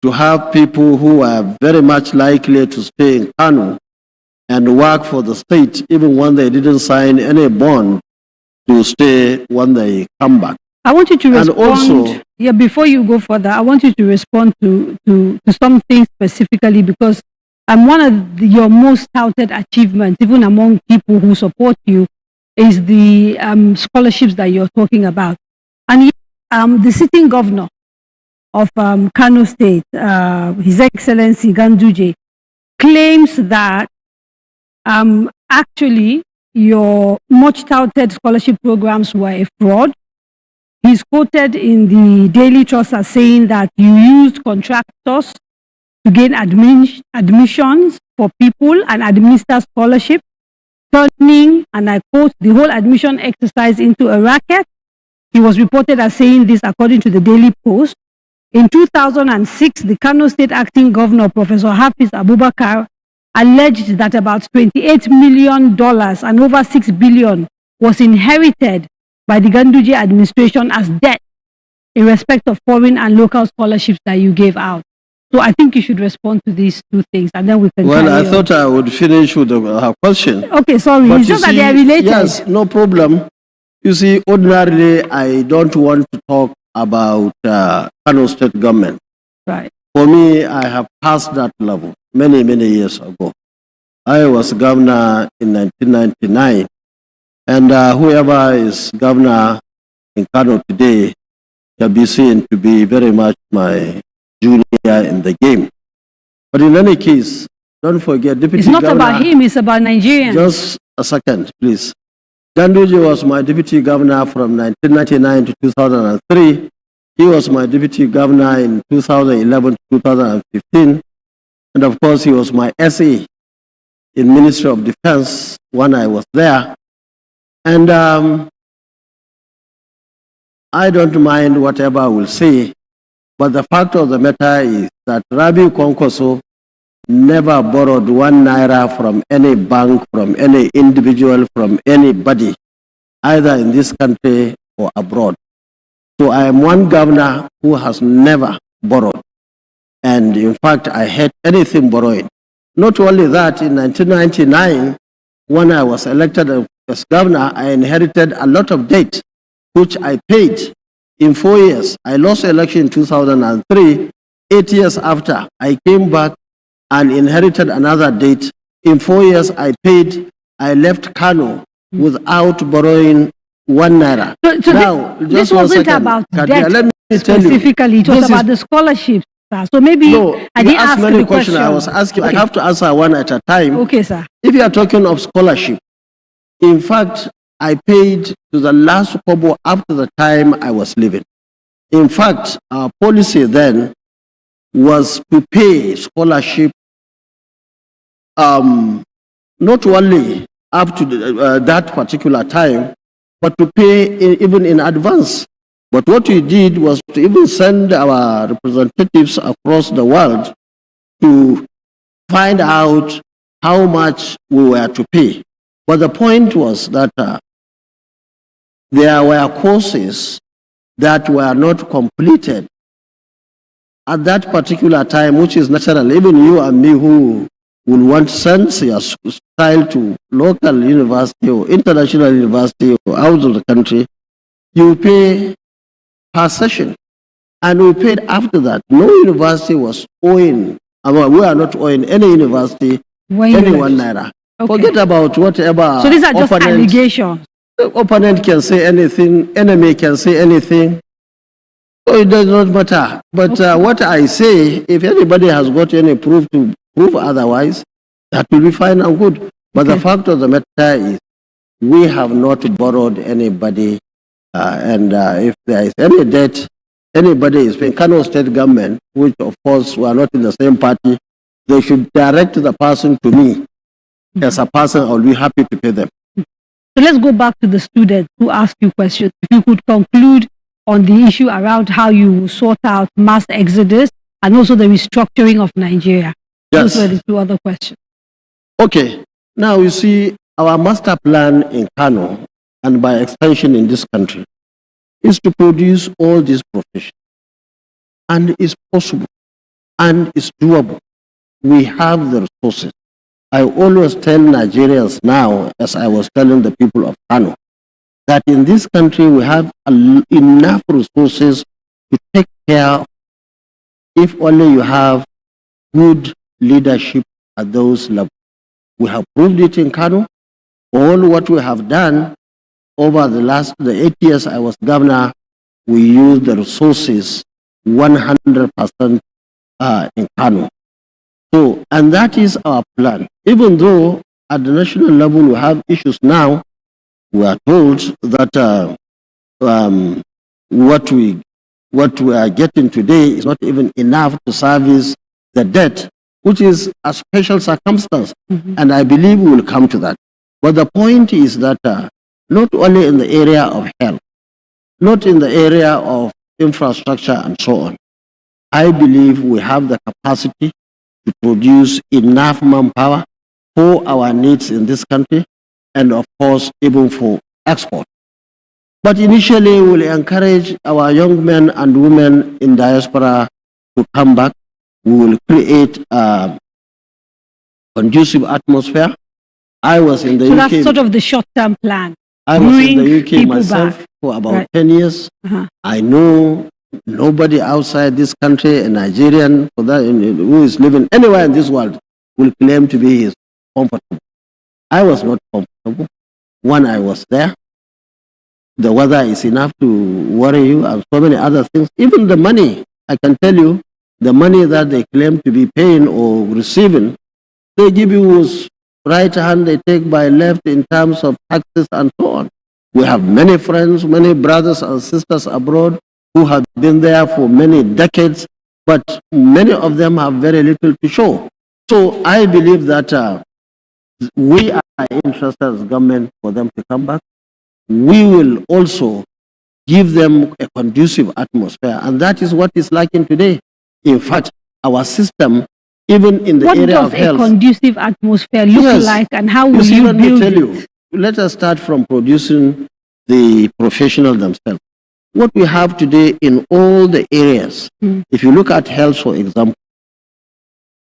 to have people who were very much likely to stay in Kano and work for the state, even when they didn't sign any bond to stay when they come back. I want you to respond. Also, yeah, before you go further, I want you to respond to something specifically, because one of your most touted achievements, even among people who support you, is the scholarships that you're talking about. And the sitting governor of Kano State, His Excellency Ganduje, claims that actually your much touted scholarship programs were a fraud. He's quoted in the Daily Trust as saying that you used contractors to gain admissions for people and administer scholarships, turning, and I quote, the whole admission exercise into a racket. He was reported as saying this according to the Daily Post. In 2006, the Kano State Acting Governor, Professor Hafiz Abubakar, alleged that about $28 million and over $6 billion was inherited by the Ganduje administration as debt in respect of foreign and local scholarships that you gave out. So I think you should respond to these two things, and then we can. Well, I thought I would finish with her question. Okay, sorry. But it's just that they are related. Yes, no problem. You see, ordinarily, I don't want to talk about Kano State government. Right. For me, I have passed that level many, many years ago. I was governor in 1999, and whoever is governor in Kano today can be seen to be very much my junior in the game. But in any case, don't forget, Deputy It's not Governor, about him, it's about Nigerians. Just a second, please. Ganduje was my deputy governor from 1999 to 2003. He was my deputy governor in 2011 to 2015. And of course, he was my SA in Ministry of Defense when I was there. And I don't mind whatever I will say, but the fact of the matter is that Rabi'u Kwankwaso never borrowed 1 naira from any bank, from any individual, from anybody, either in this country or abroad. So I am one governor who has never borrowed. And in fact, I hate anything borrowing. Not only that, in 1999, when I was elected as governor, I inherited a lot of debt, which I paid in 4 years. I lost election in 2003. 8 years after, I came back and inherited another debt. In 4 years, I paid. I left Kano without borrowing 1 naira. So now, this wasn't about debt let me specifically. It was about the scholarships. So maybe no, I didn't ask many the question. I was asking. Okay. I have to answer one at a time. Okay, sir. If you are talking of scholarship, in fact, I paid to the last kobo after the time I was leaving. In fact, our policy then was to pay scholarship not only up to that particular time, but to pay even in advance. But what we did was to even send our representatives across the world to find out how much we were to pay. But the point was that there were courses that were not completed at that particular time, which is natural. Even you and me who will want to send your child to local university or international university or out of the country, you pay per session. And we paid after that. No university was owing, we are not owing any university any 1 naira. Okay. Forget about whatever. So these are just allegations. The opponent can say anything, enemy can say anything. So it does not matter. But okay. What I say, if anybody has got any proof to prove otherwise, that will be fine and good. But okay. The fact of the matter is, we have not borrowed anybody. And if there is any debt, anybody is paying. Kano State government, which of course we are not in the same party, they should direct the person to me. As a person, I will be happy to pay them. So let's go back to the students who asked you questions. If you could conclude on the issue around how you sort out mass exodus and also the restructuring of Nigeria. Yes. Those were the two other questions. Okay. Now you see, our master plan in Kano, and by extension in this country, is to produce all these professions. And it's possible. And it's doable. We have the resources. I always tell Nigerians now, as I was telling the people of Kano, that in this country we have enough resources to take care of, if only you have good leadership at those levels. We have proved it in Kano. All what we have done over the 8 years I was governor, we used the resources 100% in Kano. So, and that is our plan. Even though at the national level we have issues now, we are told that what we are getting today is not even enough to service the debt, which is a special circumstance. And I believe we will come to that. But the point is that not only in the area of health, not in the area of infrastructure and so on, I believe we have the capacity to produce enough manpower for our needs in this country, and of course, even for export. But initially, we'll encourage our young men and women in diaspora to come back. We will create a conducive atmosphere. I was in the UK. So that's sort of the short-term plan. I was in the UK people myself back. for about Right. 10 years. I know nobody outside this country, a Nigerian for that, who is living anywhere in this world, will claim to be comfortable. I was not comfortable when I was there. The weather is enough to worry you, and so many other things. Even the money, I can tell you, the money that they claim to be paying or receiving, they give you with right hand, they take by left in terms of taxes and so on. We have many friends, many brothers and sisters abroad who have been there for many decades, but many of them have very little to show. So I believe that we are interested as government for them to come back. We will also give them a conducive atmosphere, and that is what is lacking today. In fact, our system, even in the area of health. What does a conducive atmosphere look like, and how will you let me build tell it? you, let us start from producing the professionals themselves. What we have today in all the areas, if you look at health, for example,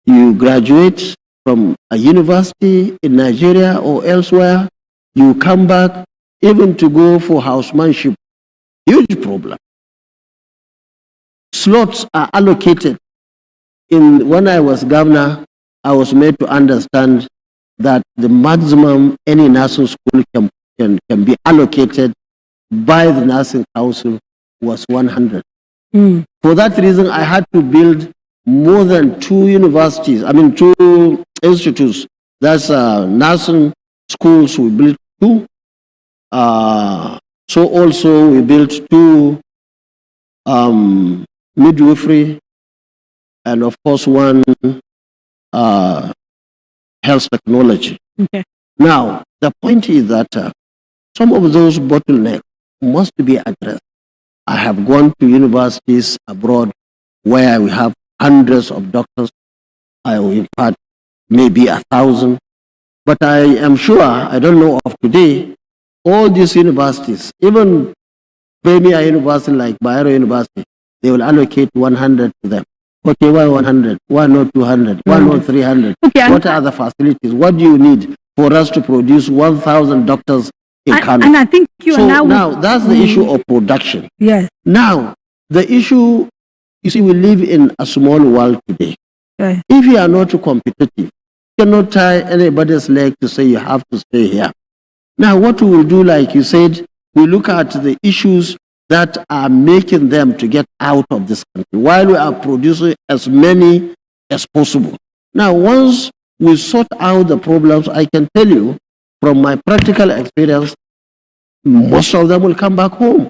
you graduate from a university in Nigeria or elsewhere, you come back, even to go for housemanship, huge problem. Slots are allocated. When I was governor, I was made to understand that the maximum any nursing school can be allocated by the nursing council was 100. For that reason, I had to build more than 2 universities, 2 institutes. That's nursing schools, we built 2. So also we built 2 midwifery, and of course 1 health technology. Okay. Now, the point is that some of those bottlenecks must be addressed. I have gone to universities abroad where we have hundreds of doctors, in fact, maybe 1,000. But I am sure, I don't know of today, all these universities, even premier university like Bayero University, they will allocate 100 to them. Okay, why 100? Why not 200? Why not 300? Okay, what are the facilities? What do you need for us to produce 1,000 doctors in Kano? And I think you are now that's the issue of production. Yes. Now, the issue, you see, we live in a small world today. Right. If you are not competitive, you cannot tie anybody's leg to say you have to stay here. Now, what we will do, like you said, we look at the issues that are making them to get out of this country while we are producing as many as possible. Now, once we sort out the problems, I can tell you from my practical experience, most of them will come back home.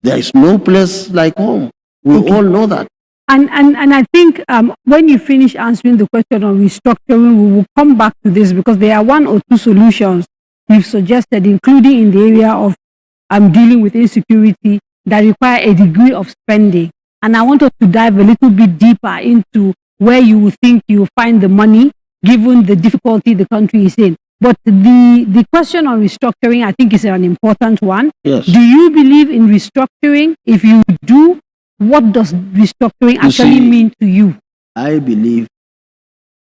There is no place like home. We all know that. And I think when you finish answering the question on restructuring, we will come back to this because there are 1 or 2 solutions we've suggested, including in the area of dealing with insecurity, that require a degree of spending. And I want us to dive a little bit deeper into where you think you find the money, given the difficulty the country is in. But the question on restructuring, I think, is an important one. Yes. Do you believe in restructuring? If you do, what does restructuring actually mean to you? I believe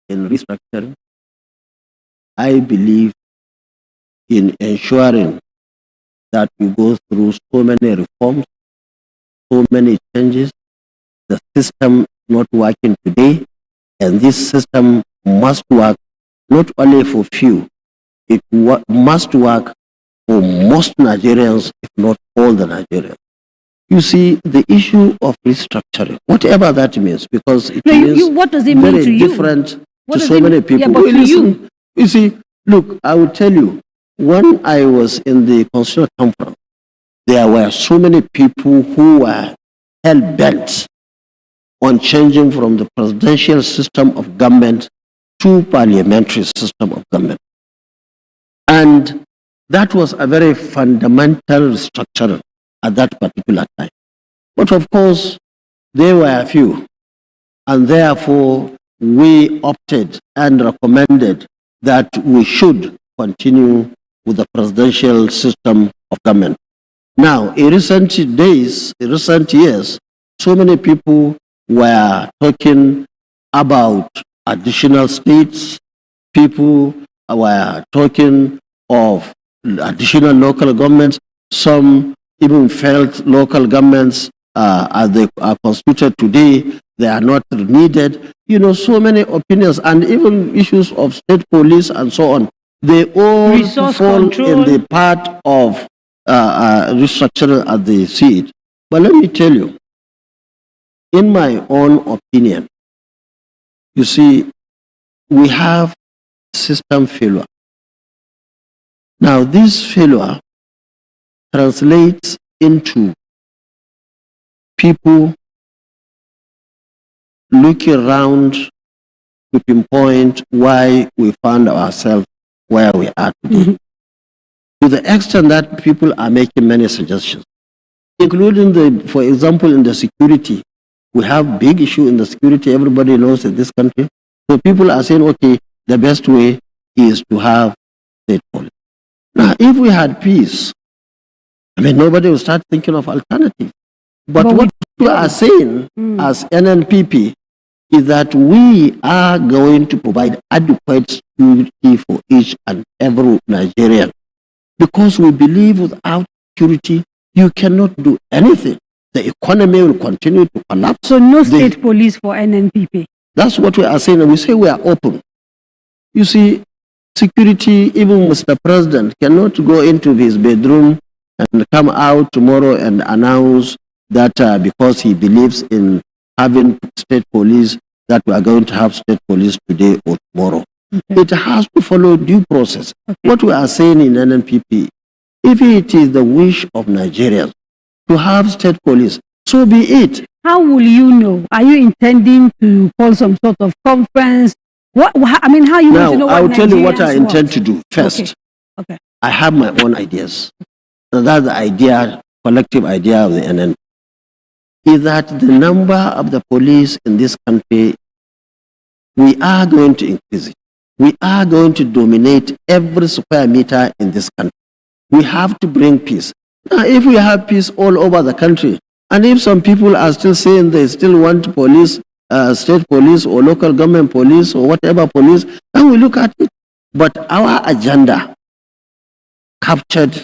in restructuring. I believe in ensuring that we go through so many reforms, so many changes. The system is not working today, and this system must work not only for few, it must work for most Nigerians, if not all the Nigerians. You see, the issue of restructuring, whatever that means, because it means what does it mean very to you? different What to does so it many mean? people. Yeah, but Well, to listen, you see, look, I will tell you, when I was in the Constitutional Conference, there were so many people who were hell-bent on changing from the presidential system of government to parliamentary system of government. And that was a very fundamental restructuring at that particular time. But of course, there were a few, and therefore we opted and recommended that we should continue with the presidential system of government. Now, in recent days, in recent years, so many people were talking about additional states. People were talking of additional local governments. Some even felt local governments, as they are constituted today, they are not needed. You know, so many opinions, and even issues of state police and so on. They all Resource fall control. in the part of restructuring as they see it. But let me tell you, in my own opinion, you see, we have system failure. Now, this failure translates into people looking around to pinpoint why we found ourselves where we are today. To the extent that people are making many suggestions, including for example, in the security. We have big issue in the security, everybody knows in this country. So people are saying, okay, the best way is to have state police. Now, if we had peace, I mean, nobody will start thinking of alternative. But what we are saying as NNPP is that we are going to provide adequate security for each and every Nigerian. Because we believe without security, you cannot do anything. The economy will continue to collapse. So no state police for NNPP? That's what we are saying, and we say we are open. You see, security, even Mr. President cannot go into his bedroom and come out tomorrow and announce that because he believes in having state police, that we are going to have state police today or tomorrow. Okay. It has to follow due process. Okay. What we are saying in NNPP, if it is the wish of Nigerians to have state police, so be it. How will you know? Are you intending to call some sort of conference? I mean, how you now, want to know what I will tell you what I Nigerians intend want? to do first. Okay. I have my own ideas. And that's the idea, collective idea of the NNPP, is that the number of the police in this country, we are going to increase it. We are going to dominate every square meter in this country. We have to bring peace. Now, if we have peace all over the country, and if some people are still saying they still want police, state police or local government police or whatever police, then we look at it. But our agenda captured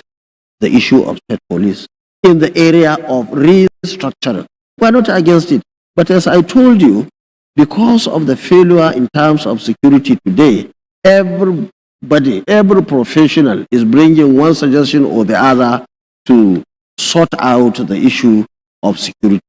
the issue of state police in the area of restructuring. We are not against it. But as I told you, because of the failure in terms of security today, everybody, every professional is bringing one suggestion or the other to sort out the issue of security.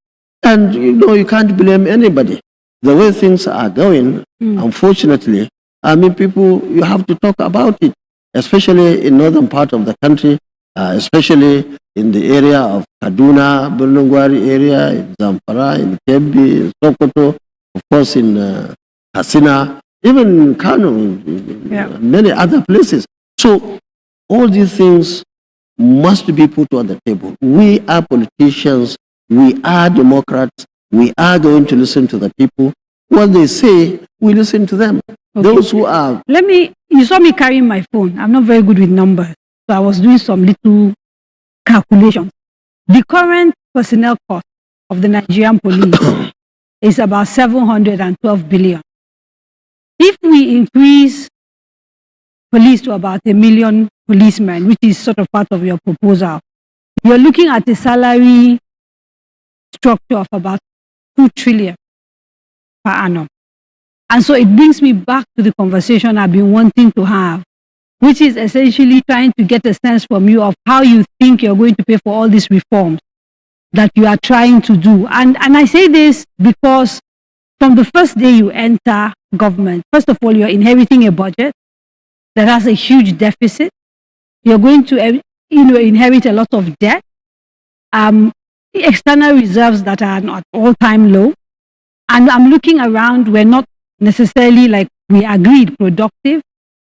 And you know, you can't blame anybody. The way things are going, unfortunately, I mean, people, you have to talk about it, especially in northern part of the country, especially in the area of Kaduna, Birnungwari area, in Zamfara, in Kebbi, in Sokoto, of course in Katsina, even in Kano, many other places. So All these things must be put on the table. We are politicians, we are Democrats, we are going to listen to the people. What they say, we listen to them. Okay. Those who are... You saw me carrying my phone. I'm not very good with numbers. So I was doing some little calculations. The current personnel cost of the Nigerian police is about 712 billion. If we increase police to about 1 million policemen, which is sort of part of your proposal, you're looking at a salary structure of about 2 trillion per annum. And so it brings me back to the conversation I've been wanting to have, which is essentially trying to get a sense from you of how you think you're going to pay for all these reforms that you are trying to do. And I say this because from the first day you enter government, first of all, you're inheriting a budget that has a huge deficit. You're going to inherit a lot of debt, external reserves that are at all-time low. And I'm looking around, we're not necessarily, like we agreed, productive.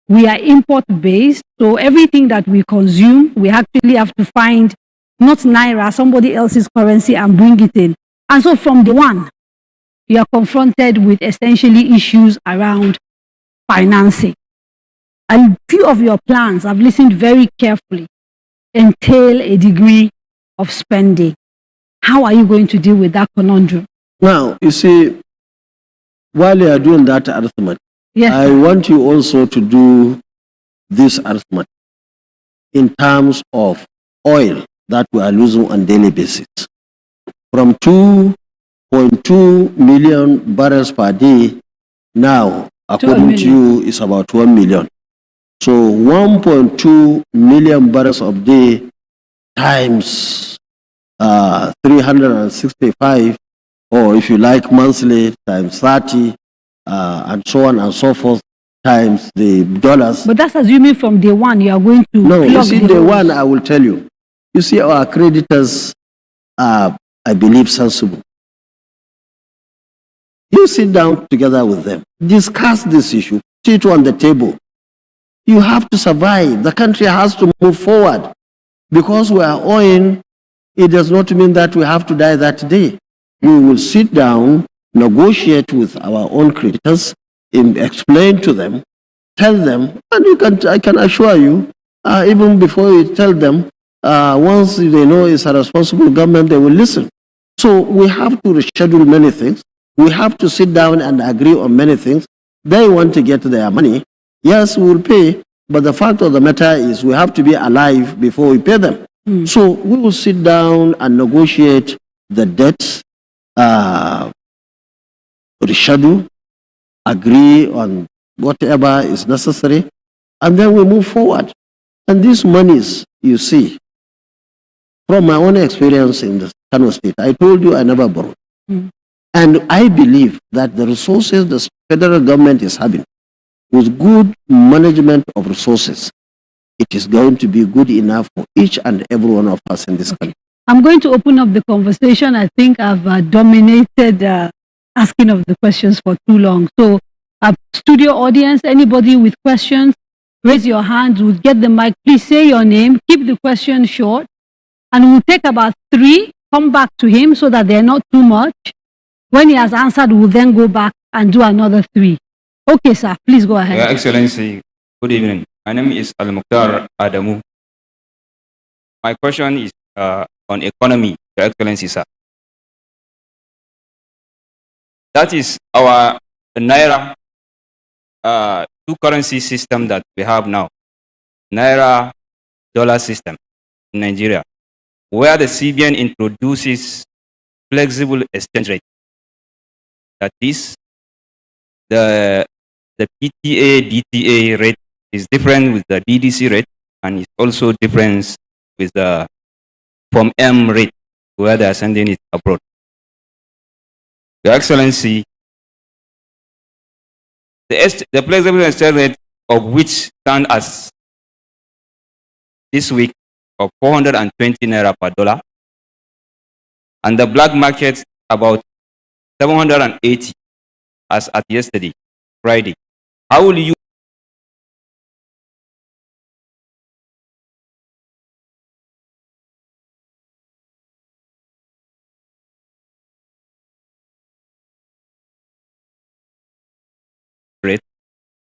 We are import-based, so everything that we consume, we actually have to find not Naira, somebody else's currency, and bring it in. And so from the one, you are confronted with essentially issues around financing. A few of your plans, I've listened very carefully, entail a degree of spending. How are you going to deal with that conundrum? Now, you see, while you are doing that arithmetic, yes, I want you also to do this arithmetic in terms of oil that we are losing on a daily basis. From 2.2 million barrels per day, now, according to you, is about 1 million. So 1.2 million barrels of day times 365, or if you like monthly, times 30, and so on and so forth, times the dollars. But that's assuming from day one you are going to... No, you see, day one, I will tell you. You see, our creditors are, I believe, sensible. You sit down together with them, discuss this issue, put it on the table. You have to survive. The country has to move forward. Because we are owing, it does not mean that we have to die that day. We will sit down, negotiate with our own creditors, explain to them, tell them, and I can assure you, even before you tell them, once they know it's a responsible government, they will listen. So we have to reschedule many things. We have to sit down and agree on many things. They want to get their money. Yes, we will pay, but the fact of the matter is we have to be alive before we pay them. So we will sit down and negotiate the debts, reschedule, agree on whatever is necessary, and then we move forward. And these monies, you see, from my own experience in the Kano State, I told you I never borrowed. And I believe that the resources the federal government is having, with good management of resources, it is going to be good enough for each and every one of us in this country. I'm going to open up the conversation. I think I've dominated asking of the questions for too long. So, studio audience, anybody with questions, raise your hand. We'll get the mic. Please say your name. Keep the question short. And we'll take about 3, come back to him so that they're not too much. When he has answered, we'll then go back and do another 3. Okay, sir. Please go ahead. Your Excellency, good evening. My name is Al-Mukhtar Adamu. My question is on economy, Your Excellency, sir. That is our Naira two-currency system that we have now. Naira dollar system in Nigeria, where the CBN introduces flexible exchange rate. That is, the PTA, DTA rate is different with the DDC rate, and it's also different with the Form M rate, where they are sending it abroad. Your Excellency, the flexible exchange rate of which stand as this week of 420 naira per dollar, and the black market about 780 as at yesterday, Friday. How will you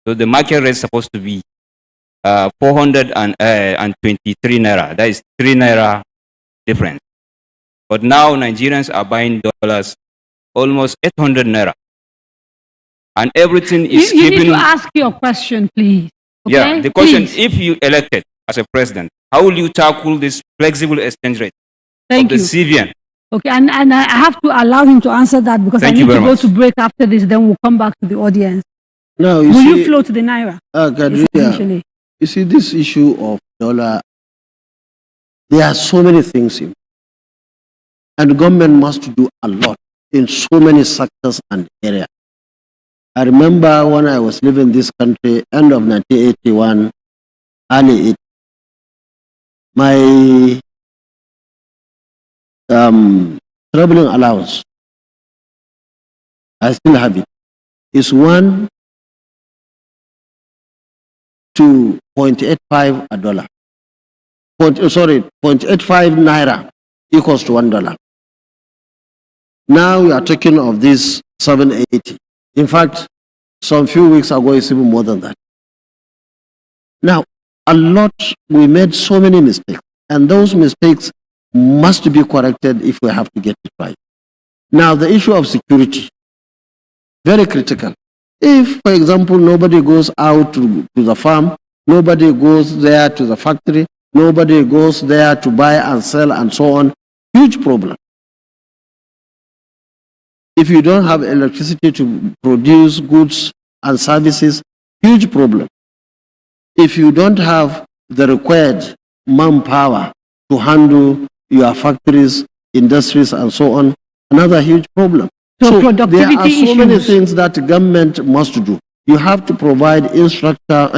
So the market rate is supposed to be 423 naira. That is 3 naira difference. But now Nigerians are buying dollars almost 800 naira. And everything is you keeping... need to ask your question, please. Okay? Yeah, the question, please. if you elected as a president, how will you tackle this flexible exchange rate of the CBN? Okay, and I have to allow him to answer that because I need to go to break after this, then we'll come back to the audience. Now, will you flow to the Naira? Kadaria, you see, this issue of dollar, there are so many things in, and the government must do a lot in so many sectors and areas. I remember when I was living in this country, end of 1981, early 80, my traveling allowance, I still have it, is 1 to 0.85 a dollar. 0.85 naira equals to $1. Now we are talking of this 780. In fact, some few weeks ago, it's even more than that. Now, we made so many mistakes, and those mistakes must be corrected if we have to get it right. Now, the issue of security, very critical. If, for example, nobody goes out to the farm, nobody goes there to the factory, nobody goes there to buy and sell and so on, huge problem. If you don't have electricity to produce goods and services, huge problem. If you don't have the required manpower to handle your factories, industries, and so on, another huge problem. So there are so many things that the government must do. You have to provide infrastructure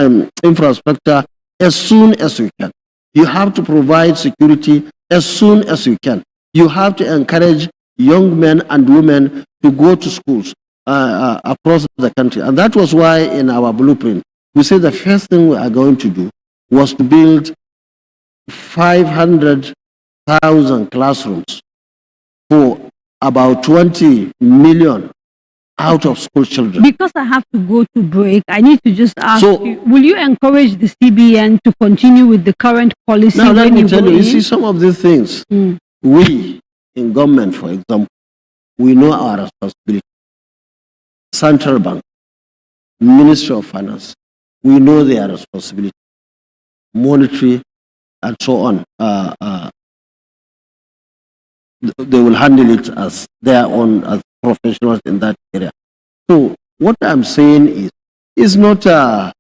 as soon as you can. You have to provide security as soon as you can. You have to encourage young men and women to go to schools across the country. And that was why in our blueprint, we said the first thing we are going to do was to build 500,000 classrooms for about 20 million out of school children. Because I have to go to break, I need to just ask you, will you encourage the CBN to continue with the current policy? Now let me tell you, you see some of these things, we in government, for example, we know our responsibility. Central Bank, Ministry of Finance, we know their responsibility. Monetary and so on. They will handle it as their own as professionals in that area. So what I'm saying is not a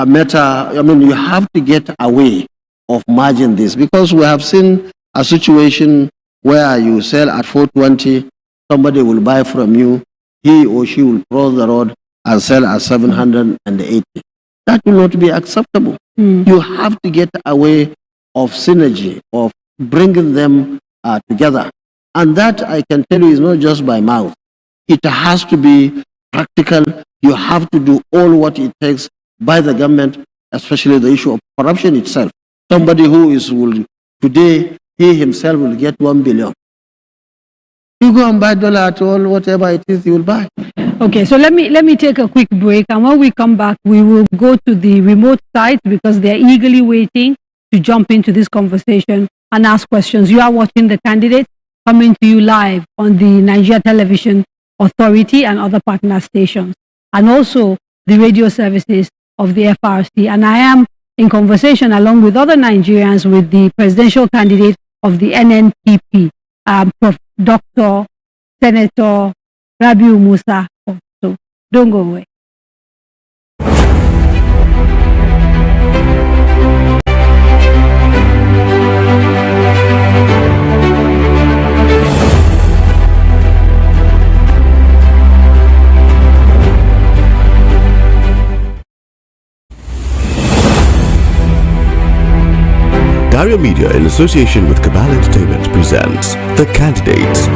matter, I mean, you have to get away of merging this, because we have seen a situation where you sell at 420, somebody will buy from you, he or she will cross the road and sell at 780. That will not be acceptable. You have to get away of synergy, of bringing them together. And that, I can tell you, is not just by mouth. It has to be practical. You have to do all what it takes by the government, especially the issue of corruption itself. Somebody who today, he himself will get 1 billion. You go and buy dollar at all, whatever it is, you will buy. Okay, so let me take a quick break, and when we come back, we will go to the remote site because they're eagerly waiting to jump into this conversation and ask questions. You are watching The Candidate, coming to you live on the Nigeria Television Authority and other partner stations, and also the radio services of the FRC. And I am in conversation along with other Nigerians with the presidential candidate of the NNPP, Dr. Senator Rabi'u Musa Kwankwaso. Don't go away. Daria Media, in association with Cabal Entertainment, presents The Candidates,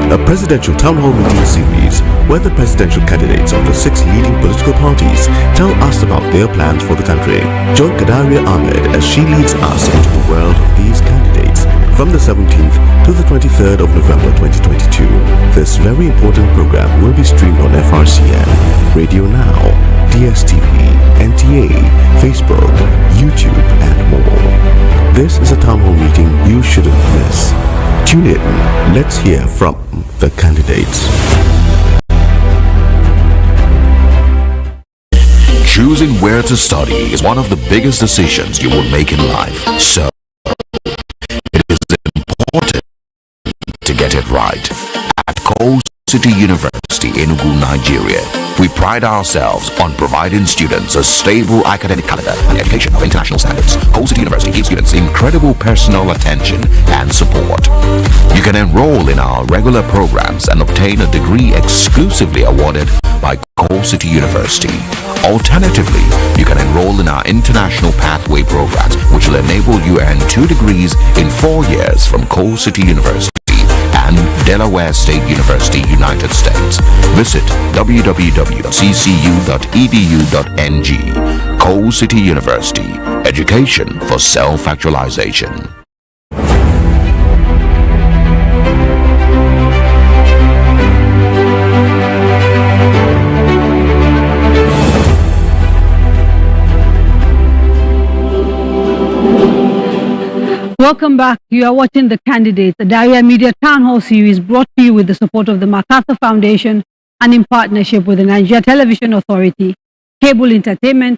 a presidential town hall meeting series where the presidential candidates of the 6 leading political parties tell us about their plans for the country. Join Kadaria Ahmed as she leads us into the world of these candidates from the 17th to the 23rd of November 2022. This very important program will be streamed on FRCN, Radio Now, DSTV, NTA, Facebook, YouTube, and more. This is a town hall meeting you shouldn't miss. Tune in. Let's hear from the candidates. Choosing where to study is one of the biggest decisions you will make in life. So, it is important to get it right. At Coal City University, Enugu, Nigeria, we pride ourselves on providing students a stable academic calendar and education of international standards. Coal City University gives students incredible personal attention and support. You can enroll in our regular programs and obtain a degree exclusively awarded by Coal City University. Alternatively, you can enroll in our international pathway programs, which will enable you earn 2 degrees in 4 years from Coal City University and Delaware State University, United States. Visit www.ccu.edu.ng. Coal City University, education for self-actualization. Welcome back. You are watching The Candidates, the Daria Media Town Hall series brought to you with the support of the MacArthur Foundation and in partnership with the Nigeria Television Authority, Cable Entertainment,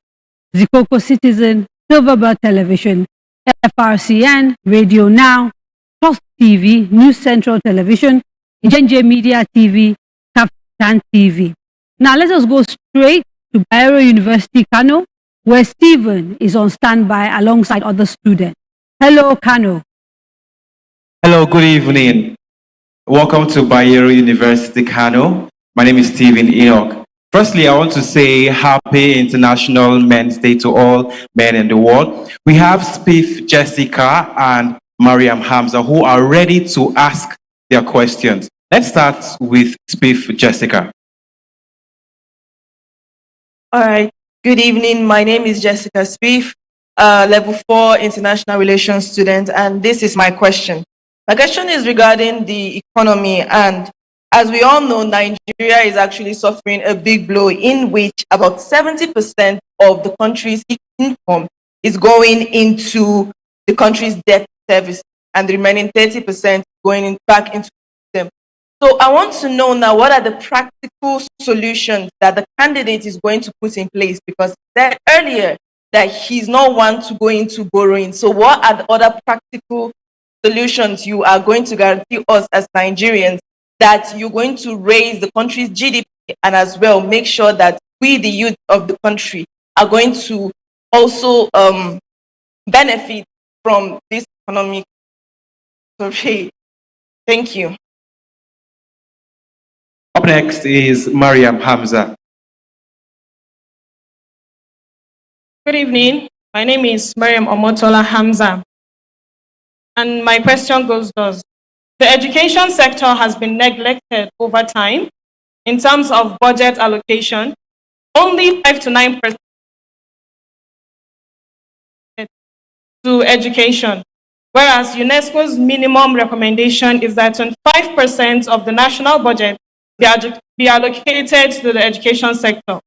Zikoko Citizen, Silverbird Television, FRCN, Radio Now, Trust TV, News Central Television, JNJ Media TV, KAFTAN TV. Now let us go straight to Bayero University, Kano, where Stephen is on standby alongside other students. Hello, Kano. Hello, good evening. Welcome to Bayero University, Kano. My name is Stephen Enoch. Firstly, I want to say Happy International Men's Day to all men in the world. We have Spiff Jessica and Mariam Hamza who are ready to ask their questions. Let's start with Spiff Jessica. All right. Good evening. My name is Jessica Spiff. Level 4 international relations student, and this is my question. My question is regarding the economy, and as we all know, Nigeria is actually suffering a big blow in which about 70% of the country's income is going into the country's debt service, and the remaining 30% going back into them. So I want to know now, what are the practical solutions that the candidate is going to put in place, because that earlier that he's not one to go into borrowing. So what are the other practical solutions you are going to guarantee us as Nigerians that you're going to raise the country's GDP and as well make sure that we, the youth of the country, are going to also benefit from this economic survey? Thank you. Up next is Mariam Hamza. Good evening. My name is Mariam Omotola Hamza. And my question goes thus. The education sector has been neglected over time in terms of budget allocation. Only 5 to 9% to education, whereas UNESCO's minimum recommendation is that 25% of the national budget be allocated to the education sector.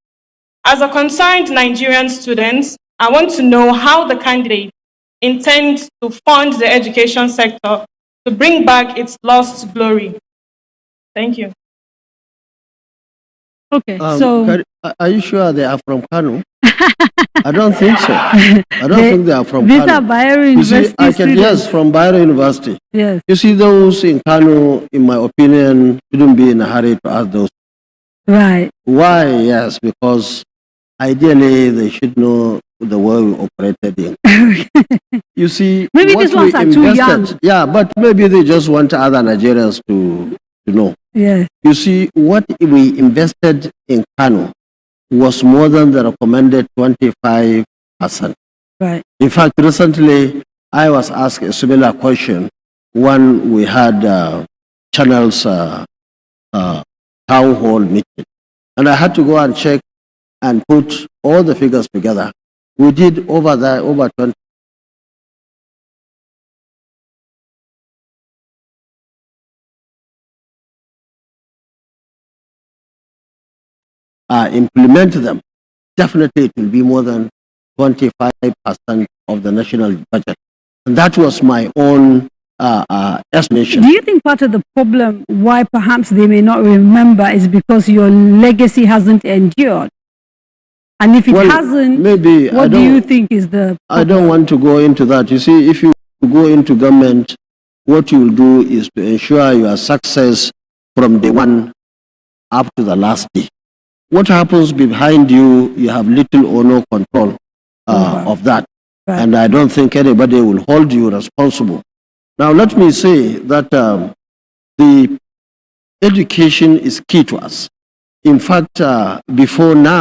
As a concerned Nigerian student, I want to know how the candidate intends to fund the education sector to bring back its lost glory. Thank you. Okay, are you sure they are from Kano? I don't think so. I don't think they are from These Kano. are Bayero University Yes, from Bayero University. Yes. You see, those in Kano, in my opinion, shouldn't be in a hurry to ask those. Right. Why? Yes, because ideally they should know the way we operated in. You see, maybe what these ones we are too young. Yeah, but maybe they just want other Nigerians to know. Yes. You see, what we invested in Kano was more than the recommended 25%. Right. In fact, recently I was asked a similar question when we had Channel's town hall meeting, and I had to go and check and put all the figures together. We did over 20. implement them, definitely it will be more than 25% of the national budget. And that was my own estimation. Do you think part of the problem why perhaps they may not remember is because your legacy hasn't endured? And if it hasn't, maybe what do you think is the problem? I don't want to go into that. You see, if you go into government, what you will do is to ensure your success from day one up to the last day. What happens behind you, you have little or no control of that. Right. And I don't think anybody will hold you responsible. Now, let me say that the education is key to us. In fact, before now,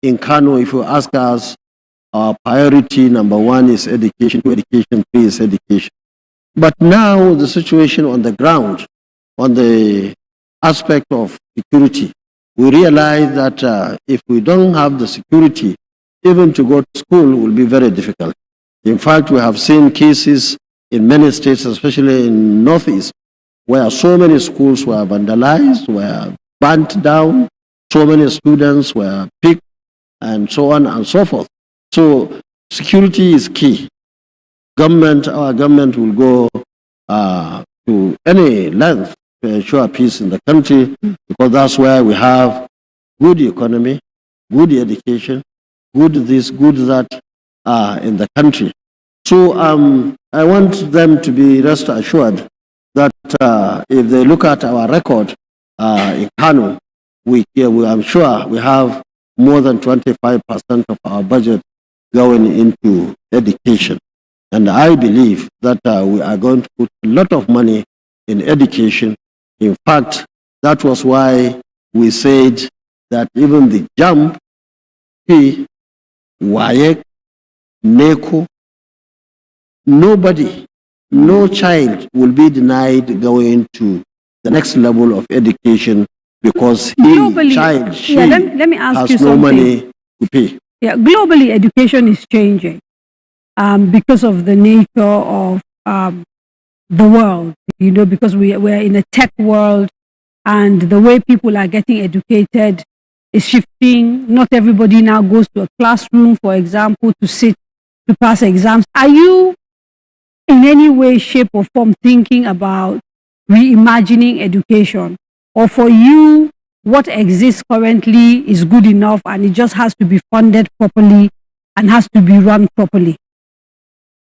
in Kano, if you ask us, our priority number 1 is education, 2 education, 3 is education. But now the situation on the ground, on the aspect of security, we realize that if we don't have the security, even to go to school will be very difficult. In fact, we have seen cases in many states, especially in Northeast, where so many schools were vandalized, were burnt down, so many students were picked, and so on and so forth. So security is key. Our government will go to any length to ensure peace in the country, because that's where we have good economy, good education, good this, good that in the country. So I want them to be rest assured that if they look at our record in Kano, I'm sure we have more than 25% of our budget going into education. And I believe that we are going to put a lot of money in education. In fact, that was why we said that even the JAMB, WAEC, NECO, nobody, no child will be denied going to the next level of education because globally, let me ask has you no something. money to pay. Yeah, globally, education is changing because of the nature of the world, because we're in a tech world and the way people are getting educated is shifting. Not everybody now goes to a classroom, for example, to pass exams. Are you in any way, shape or form thinking about reimagining education? Or for you, what exists currently is good enough and it just has to be funded properly and has to be run properly?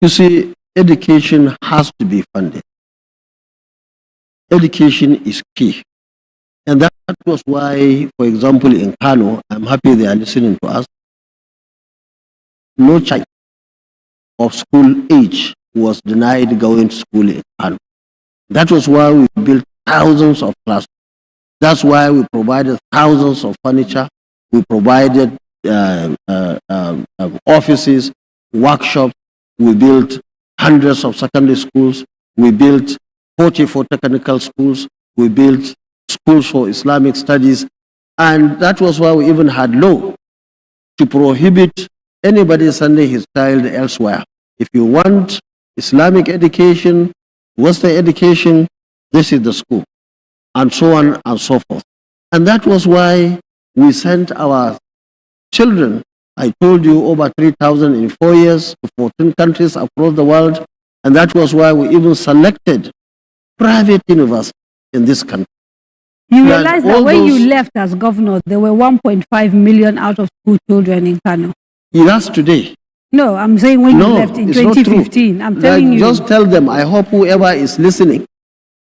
You see, education has to be funded. Education is key. And that was why, for example, in Kano, I'm happy they are listening to us, no child of school age was denied going to school in Kano. That was why we built thousands of classrooms. That's why we provided thousands of furniture. We provided offices, workshops. We built hundreds of secondary schools. We built 44 technical schools. We built schools for Islamic studies. And that was why we even had law to prohibit anybody sending his child elsewhere. If you want Islamic education, Western education, this is the school, and so on and so forth. And that was why we sent our children, I told you, over 3,000 in 4 years to 14 countries across the world. And that was why we even selected private universities in this country. You realize that when you left as governor, there were 1.5 million out of school children in Kano. That's today. No, I'm saying when you left in 2015. I'm telling you. Just tell them, I hope whoever is listening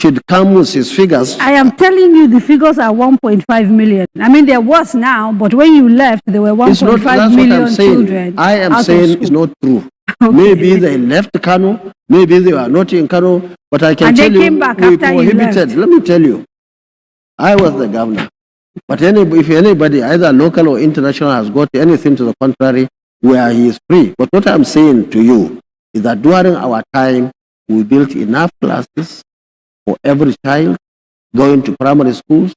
should come with his figures. I am telling you the figures are 1.5 million. I mean, there was now, but when you left, there were 1.5 million children. I am saying it's not true. Okay. Maybe they left Kano, maybe they were not in Kano, but I can tell you, came back we after you left. prohibited. Let me tell you, I was the governor. But if anybody, either local or international, has got anything to the contrary, where he is free. But what I'm saying to you is that during our time, we built enough classes for every child going to primary schools.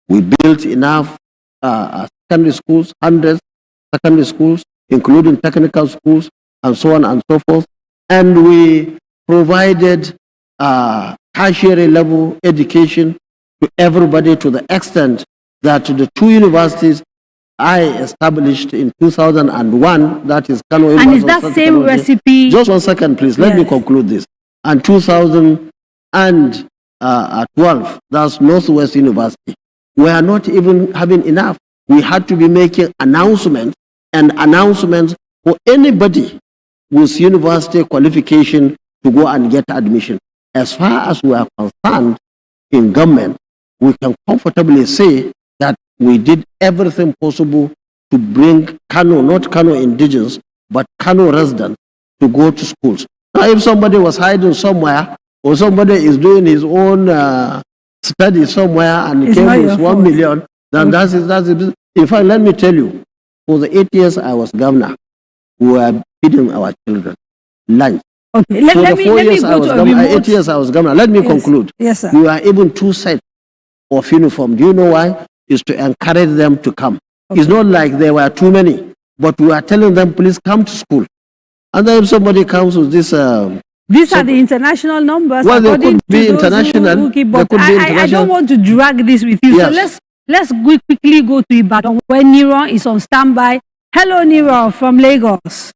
We built enough secondary schools, hundreds of secondary schools, including technical schools, and so on and so forth. And we provided tertiary level education to everybody to the extent that the two universities I established in 2001, that is Kano And University is that of same Technology. recipe? Just 1 second, please. Let me conclude this. And 2012, that's Northwest University. We are not even having enough. We had to be making announcements for anybody with university qualification to go and get admission. As far as we are concerned in government, we can comfortably say that we did everything possible to bring Kano, not Kano indigenous, but Kano residents to go to schools. Now, if somebody was hiding somewhere, or somebody is doing his own study somewhere and It's came not with your 1 fault. million, then that's it. In fact, let me tell you, for the 8 years I was governor, we were feeding our children lunch. Okay, So let the me 4 years go I was to a governor, remote. 8 years I was governor. Let me Yes. conclude. Yes, sir. We were even 2 sets of uniform. Do you know why? It's to encourage them to come. It's not like there were too many, but we are telling them, please come to school. And then if somebody comes with this... These are the international numbers. Well, they according could be to those international. who keep, They but could be I international. don't want to drag this with you. Yes. So let's quickly go to Ibadan where Nero is on standby. Hello, Nero from Lagos.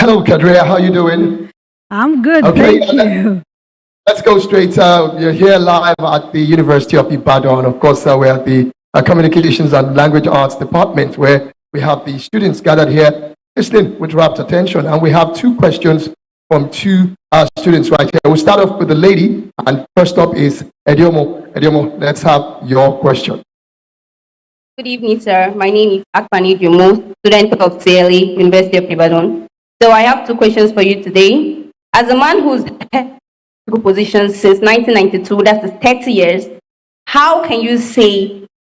Hello, Kadaria. How you doing? I'm good. Okay, Thank you. Let's go straight. You're here live at the University of Ibadan. Of course, we're at the Communications and Language Arts Department, where we have the students gathered here listening with rapt attention. And we have 2 questions from 2 students right here. We'll start off with the lady. And first up is Ediomo. Ediomo, let's have your question. Good evening, sir. My name is Akpani Jumo, student of CLE, University of Ibadan. So I have 2 questions for you today. As a man who's held positions since 1992, that is 30 years,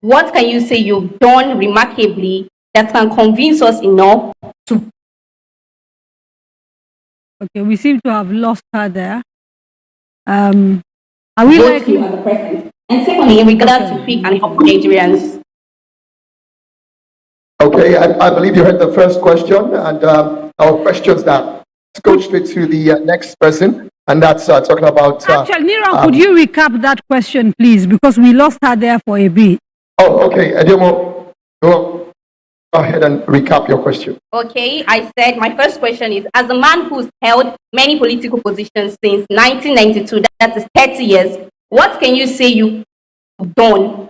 what can you say you've done remarkably that can convince us enough to... Okay, we seem to have lost her there. Are we vote likely? you as the president? And secondly, in regard to pick and help Nigerians. Okay, I believe you heard the first question, and our questions now. Let's go straight to the next person, and that's talking about... Actually, Nero, could you recap that question, please? Because we lost her there for a bit. Oh, okay. Ediomo, go ahead and recap your question. Okay, I said my first question is, as a man who's held many political positions since 1992, that is 30 years, what can you say you've done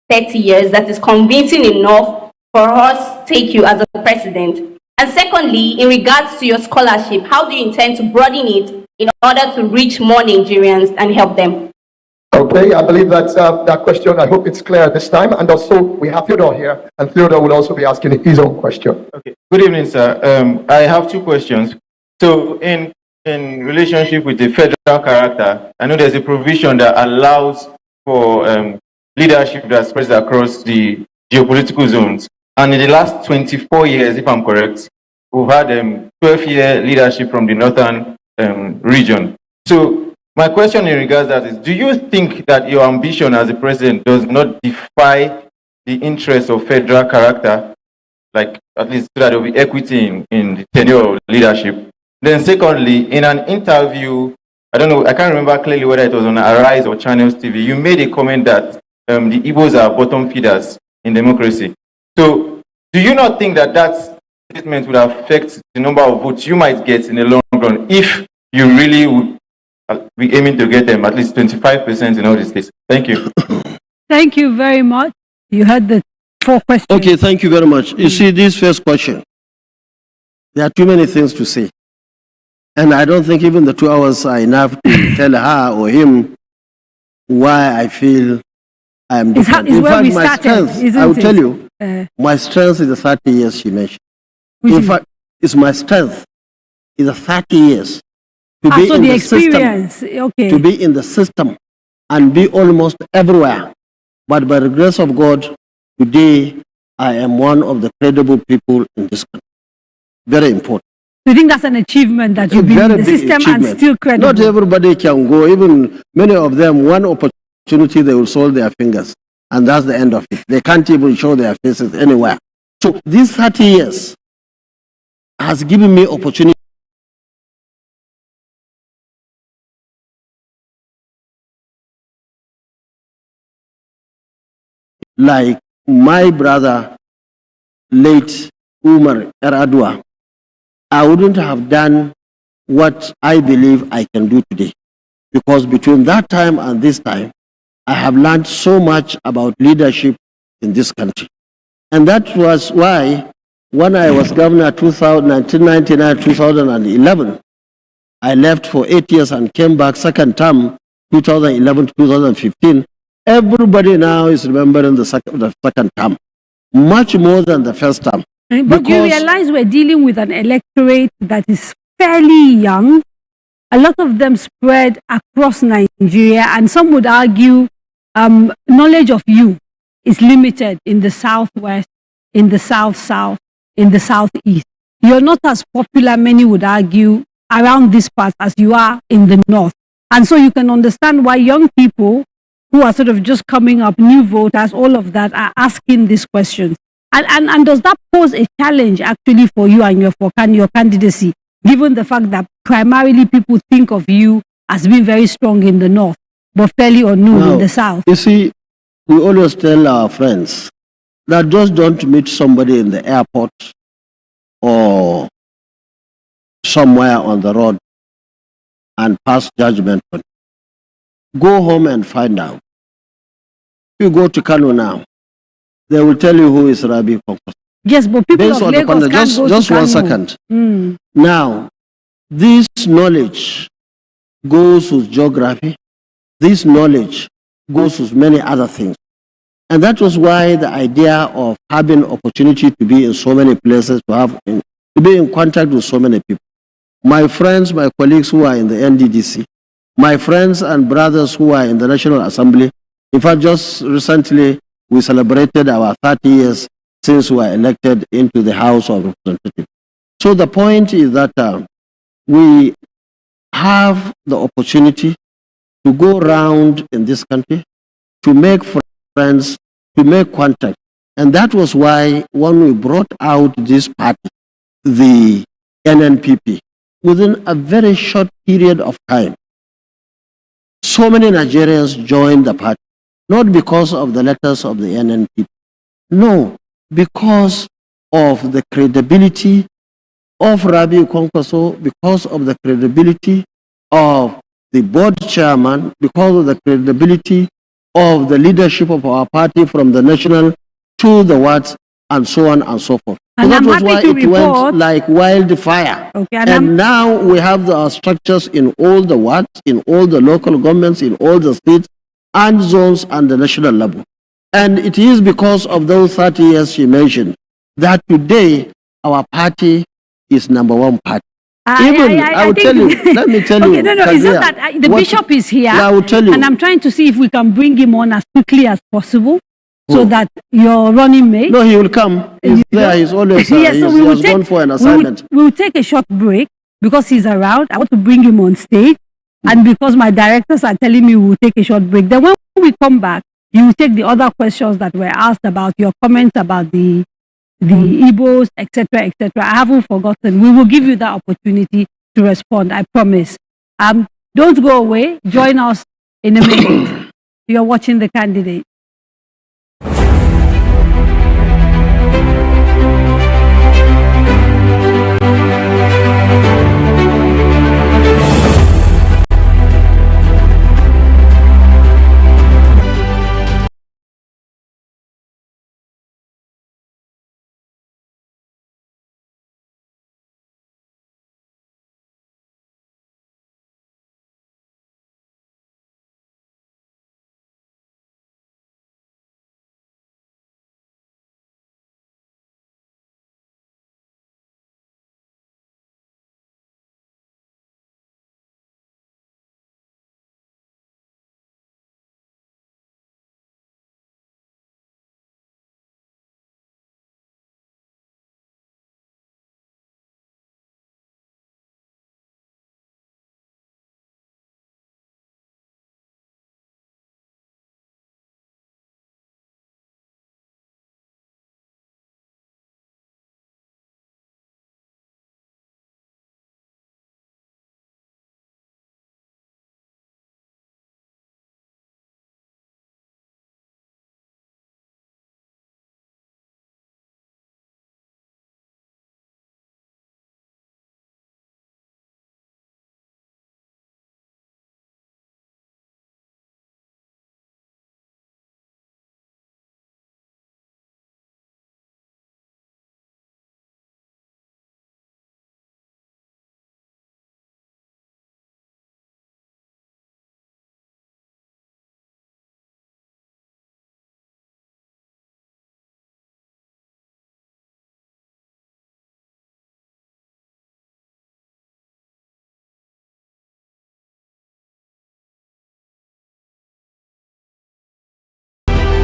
30 years that is convincing enough for us to take you as a president? And secondly, in regards to your scholarship, how do you intend to broaden it in order to reach more Nigerians and help them? Okay, I believe that's that question. I hope it's clear this time. And also, we have Theodore here, and Theodore will also be asking his own question. Okay. Good evening, sir. I have 2 questions. So, in relationship with the federal character, I know there's a provision that allows for leadership that's spreads across the geopolitical zones. And in the last 24 years, if I'm correct, we've had 12-year leadership from the northern region. So, my question in regards to that is, do you think that your ambition as a president does not defy the interests of federal character, like at least so that there will be equity in the tenure of leadership? Then secondly, in an interview, I don't know, I can't remember clearly whether it was on Arise or Channels TV, you made a comment that the Igbos are bottom feeders in democracy. So do you not think that that statement would affect the number of votes you might get in the long run if you really would be aiming to get them at least 25% in all these states? Thank you. Thank you very much. You had the 4 questions. Okay, thank you very much. You see, this first question, there are too many things to say. And I don't think even the 2 hours are enough to tell her or him why I feel I am different. In fact, my strength, I will tell you, my strength is the 30 years she mentioned. In fact, it's my strength is the 30 years. To be so in the the experience, system, okay. to be in the system and be almost everywhere. But by the grace of God, today I am one of the credible people in this country. Very important. Do you think that's an achievement that you've been in the system and still credible? Not everybody can go. Even many of them, one opportunity, they will soil their fingers. And that's the end of it. They can't even show their faces anywhere. So these 30 years has given me opportunity like my brother, late Umar Eradua, I wouldn't have done what I believe I can do today. Because between that time and this time, I have learned so much about leadership in this country. And that was why when I was governor 1999-2011, I left for 8 years and came back second term, 2011 to 2015. Everybody now is remembering the second term, much more than the first term. But you realize we're dealing with an electorate that is fairly young. A lot of them spread across Nigeria, and some would argue knowledge of you is limited in the southwest, in the south-south, in the southeast. You're not as popular, many would argue, around this part as you are in the north. And so you can understand why young people who are sort of just coming up, new voters, all of that, are asking these questions. And does that pose a challenge actually for you and your candidacy, given the fact that primarily people think of you as being very strong in the north, but fairly unknown in the south? You see, we always tell our friends that just don't meet somebody in the airport or somewhere on the road and pass judgment on. Go home and find out. If you go to Kano now, they will tell you who is Rabi'u Musa. Yes, but people of Lagos can't go just to one Kano. second. Mm. Now, this knowledge goes with geography. This knowledge goes with many other things. And that was why the idea of having opportunity to be in so many places, to be in contact with so many people. My friends, my colleagues who are in the NDDC, my friends and brothers who are in the National Assembly. In fact, just recently, we celebrated our 30 years since we were elected into the House of Representatives. So the point is that we have the opportunity to go around in this country, to make friends, to make contact. And that was why when we brought out this party, the NNPP, within a very short period of time, so many Nigerians joined the party, not because of the letters of the NNPP, no, because of the credibility of Rabi'u Kwankwaso, because of the credibility of the board chairman, because of the credibility of the leadership of our party from the national to the wards, and so on and so forth. And So I'm that was happy why to it report, went like wildfire. Okay, and now we have the structures in all the wards, in all the local governments, in all the states and zones and the national level. And it is because of those 30 years she mentioned that today our party is number one party. I will tell you, let me tell you. Okay, no, it's just Kadaria, that the bishop is here, I will tell you. and I'm trying to see if we can bring him on as quickly as possible, so that your running mate. No, he will come. He's there. He's always Yes, so we he will has gone for an assignment. We will take a short break because he's around. I want to bring him on stage, and because my directors are telling me we will take a short break. Then when we come back, you will take the other questions that were asked about your comments about the Igbos, etc., etc. I haven't forgotten. We will give you that opportunity to respond. I promise. Don't go away. Join us in a minute. You're watching The Candidate.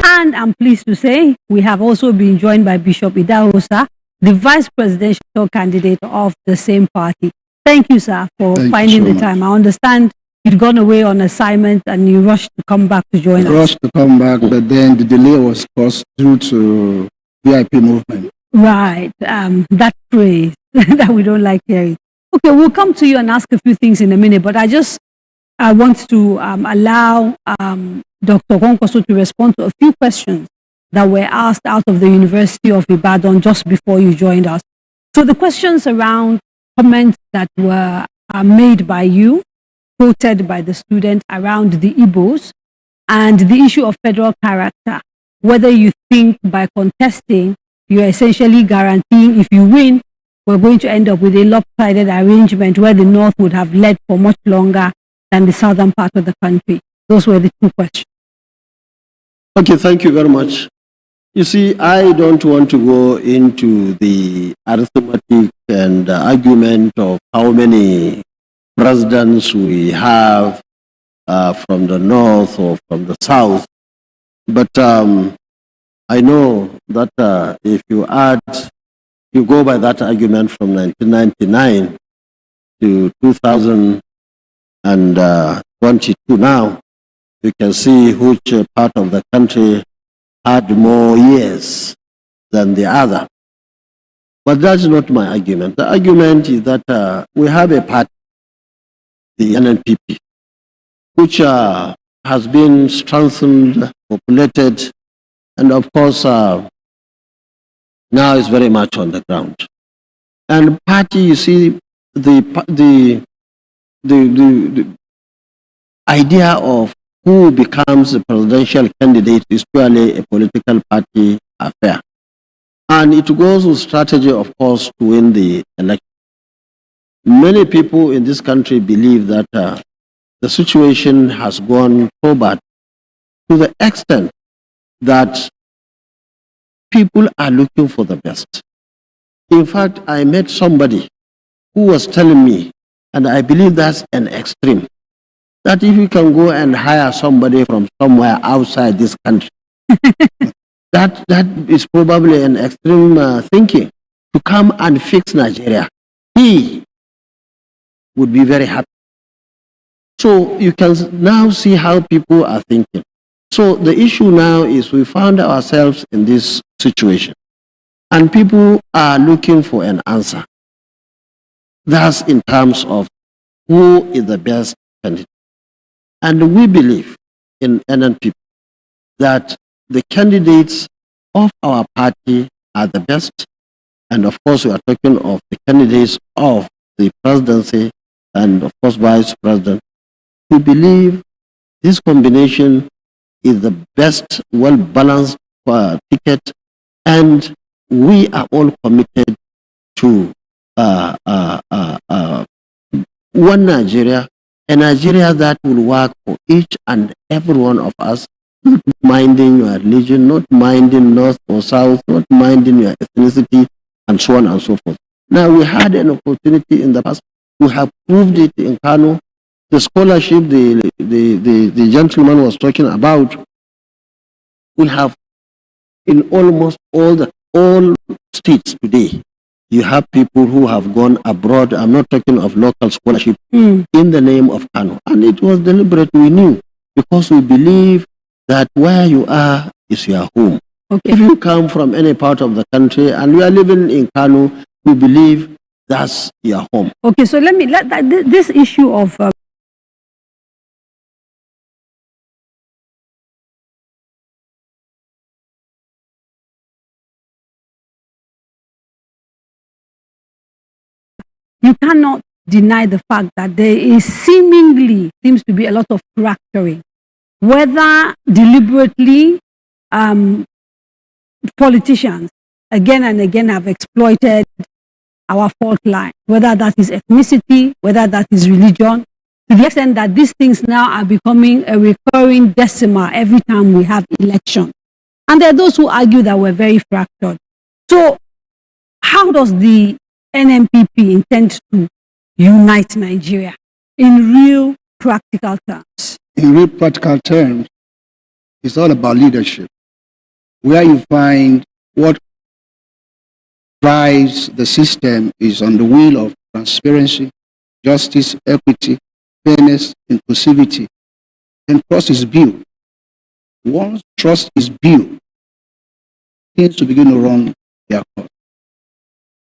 And I'm pleased to say we have also been joined by Bishop Idahosa, the vice presidential candidate of the same party. Thank you, sir, for finding the time. I understand you'd gone away on assignment and you rushed to come back to join us. Rushed to come back, but then the delay was caused due to VIP movement. Right, that phrase that we don't like hearing. Okay, we'll come to you and ask a few things in a minute, but I want to allow Dr. Kwankwaso to respond to a few questions that were asked out of the University of Ibadan just before you joined us. So the questions around comments that were made by you, quoted by the student around the Igbos, and the issue of federal character, whether you think by contesting, you're essentially guaranteeing if you win, we're going to end up with a lopsided arrangement where the North would have led for much longer than the southern part of the country. Those were the two questions. Okay, thank you very much. You see, I don't want to go into the arithmetic and argument of how many presidents we have from the north or from the south, but I know that if you go by that argument from 1999 to 2022 now, you can see which part of the country had more years than the other. But that's not my argument. The argument is that we have a party, the NNPP, which has been strengthened, populated, and of course now is very much on the ground. And party, you see, the idea of who becomes the presidential candidate is purely a political party affair. And it goes with strategy, of course, to win the election. Many people in this country believe that the situation has gone so bad to the extent that people are looking for the best. In fact, I met somebody who was telling me, and I believe that's an extreme, that if you can go and hire somebody from somewhere outside this country, that is probably an extreme thinking, to come and fix Nigeria. He would be very happy. So you can now see how people are thinking. So the issue now is we found ourselves in this situation, and people are looking for an answer. That's in terms of who is the best candidate. And we believe in NNPP that the candidates of our party are the best. And of course, we are talking of the candidates of the presidency and of course, vice president. We believe this combination is the best, well-balanced ticket, and we are all committed to one Nigeria, a Nigeria that will work for each and every one of us, not minding your religion, not minding north or south, not minding your ethnicity, and so on and so forth. Now, we had an opportunity in the past. We have proved it in Kano. The scholarship the gentleman was talking about, we have in almost all states today. You have people who have gone abroad. I'm not talking of local scholarship in the name of Kano. And it was deliberate, we knew, because we believe that where you are is your home. Okay. If you come from any part of the country and you are living in Kano, we believe that's your home. Okay, so let this issue of you cannot deny the fact that there is seems to be a lot of fracturing, whether deliberately politicians again and again have exploited our fault line, whether that is ethnicity, whether that is religion, to the extent that these things now are becoming a recurring decimal every time we have elections. And there are those who argue that we're very fractured. So how does the NNPP intend to unite Nigeria in real practical terms? In real practical terms, it's all about leadership. where you find what drives the system is on the wheel of transparency, justice, equity, fairness, inclusivity, then trust is built. Once trust is built, things to begin to run their course.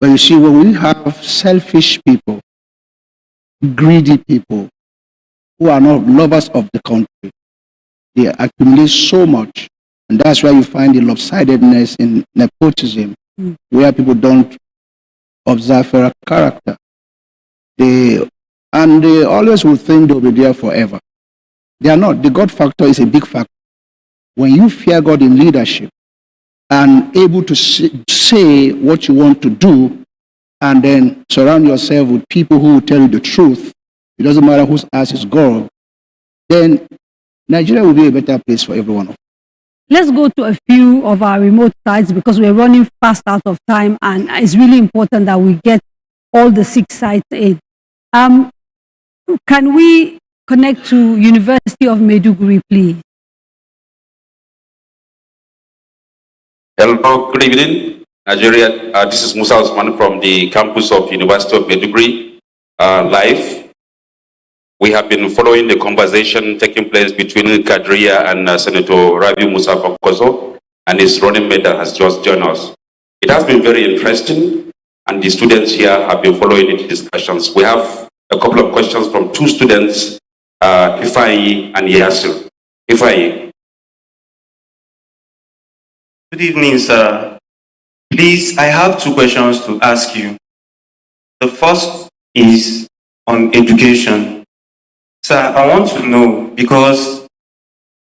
But you see, when we have selfish people, greedy people, who are not lovers of the country, they accumulate so much, and that's why you find the lopsidedness in nepotism, where people don't observe their character. They always will think they'll be there forever. They are not. The God factor is a big factor. When you fear God in leadership and able to say what you want to do, and then surround yourself with people who will tell you the truth, it doesn't matter whose ass is gold, then Nigeria will be a better place for everyone. Let's go to a few of our remote sites because we're running fast out of time, and it's really important that we get all the 6 sites in. Can we connect to University of Maiduguri, please? Hello, good evening, Nigeria. This is Musa Osman from the campus of University of Maiduguri, live. We have been following the conversation taking place between Kadaria and Senator Rabi'u Musa Kwankwaso and his running mate that has just joined us. It has been very interesting, and the students here have been following the discussions. We have a couple of questions from 2 students, Ifai and Yasir. Ifai. Good evening, sir. Please, I have 2 questions to ask you. The first is on education. Sir, I want to know, because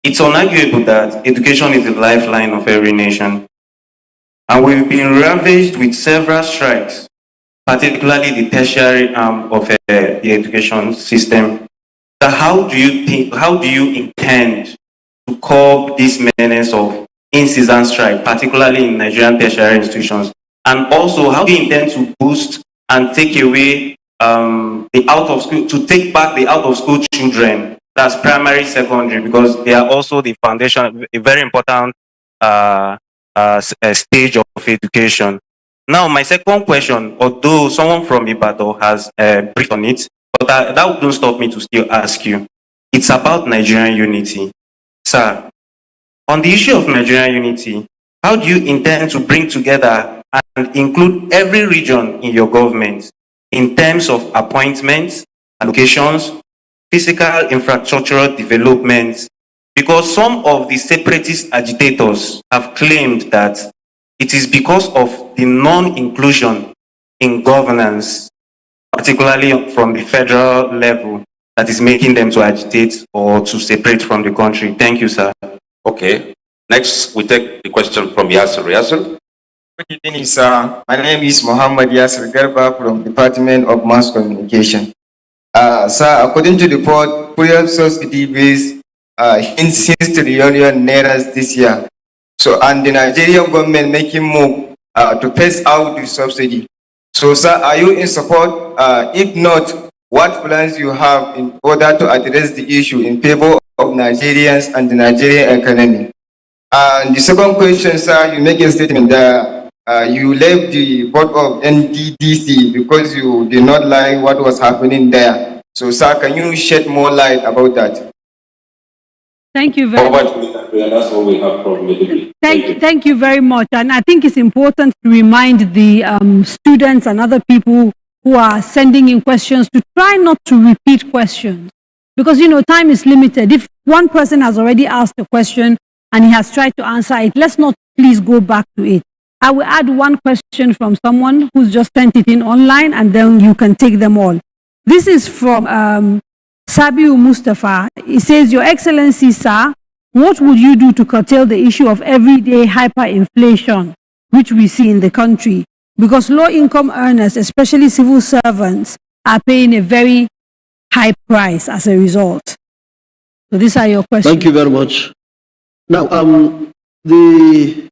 it's unarguable that education is the lifeline of every nation. And we've been ravaged with several strikes, particularly the tertiary arm of the education system. So how do you intend to curb this menace of in-season strike, particularly in Nigerian tertiary institutions? And also, how do you intend to boost and take away the out of school, to take back the out of school children, that's primary, secondary, because they are also the foundation, a very important stage of education. Now, my second question, although someone from Ibadan has briefed on it, but that wouldn't stop me to still ask you. It's about Nigerian unity. Sir, on the issue of Nigerian unity, how do you intend to bring together and include every region in your government in terms of appointments, allocations, physical infrastructural developments? Because some of the separatist agitators have claimed that it is because of the non-inclusion in governance, particularly from the federal level, that is making them to agitate or to separate from the country. Thank you, sir. Okay. Next, we take the question from Yasir. Yasir? Good evening, sir. My name is Muhammad Yasir Garba from Department of Mass Communication. Sir, according to the report, fuel subsidy base hints 6 trillion naira this year. So, and the Nigerian government making move to phase out the subsidy. So, sir, are you in support? If not, what plans you have in order to address the issue in favor of Nigerians and the Nigerian economy? And the second question, sir, you make a statement that you left the board of NDDC because you did not like what was happening there. So, sir, can you shed more light about that? Thank you very much. That's all we have from Maiduguri. Thank you very much. And I think it's important to remind the students and other people who are sending in questions to try not to repeat questions. Because, you know, time is limited. If one person has already asked a question and he has tried to answer it, let's not please go back to it. I will add one question from someone who's just sent it in online, and then you can take them all. This is from Rabi'u Mustafa. He says, Your Excellency, sir, what would you do to curtail the issue of everyday hyperinflation, which we see in the country? Because low-income earners, especially civil servants, are paying a very high price as a result. So these are your questions. Thank you very much. Now, the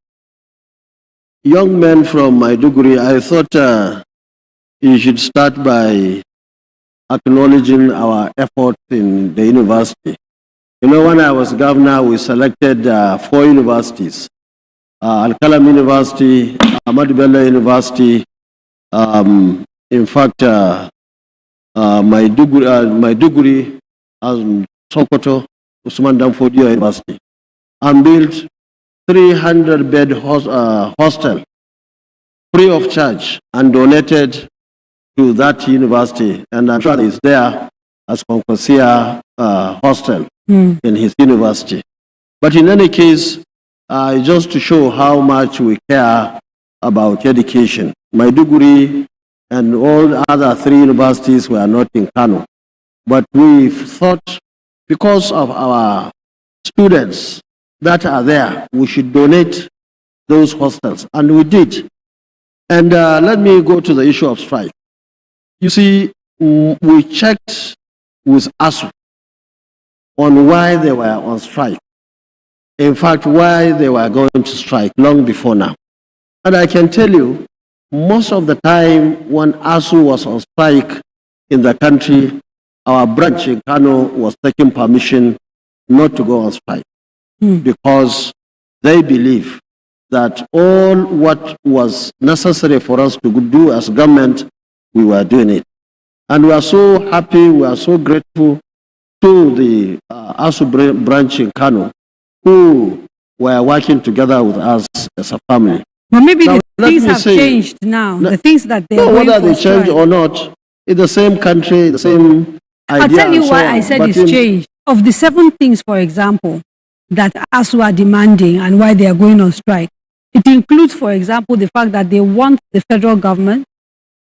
young man from Maiduguri, I thought you should start by acknowledging our efforts in the university. You know, when I was governor, we selected 4 universities. Al-Kalam University, Ahmad Bello University, in fact, my degree as Sokoto, Usman Danfodio University, and built 300-bed hostel free of charge and donated to that university. And I'm sure it's there as Kwankwaso hostel in his university. But in any case, just to show how much we care about education, my degree and all the other 3 universities were not in Kano. But we thought, because of our students that are there, we should donate those hostels, and we did. And let me go to the issue of strike. You see, we checked with ASU on why they were on strike. In fact, why they were going to strike long before now. And I can tell you, most of the time when ASU was on strike in the country, our branch in Kano was taking permission not to go on strike because they believe that all what was necessary for us to do as government, we were doing it. And we are so happy, we are so grateful to the ASU branch in Kano, who were working together with us as a family. But maybe Now, the things have changed now. The things that they are going whether they for change strike. or not, in the same country, the same idea. I'll tell you and why so I on. said But it's in- changed. Of the 7 things, for example, that ASU are demanding and why they are going on strike, it includes, for example, the fact that they want the federal government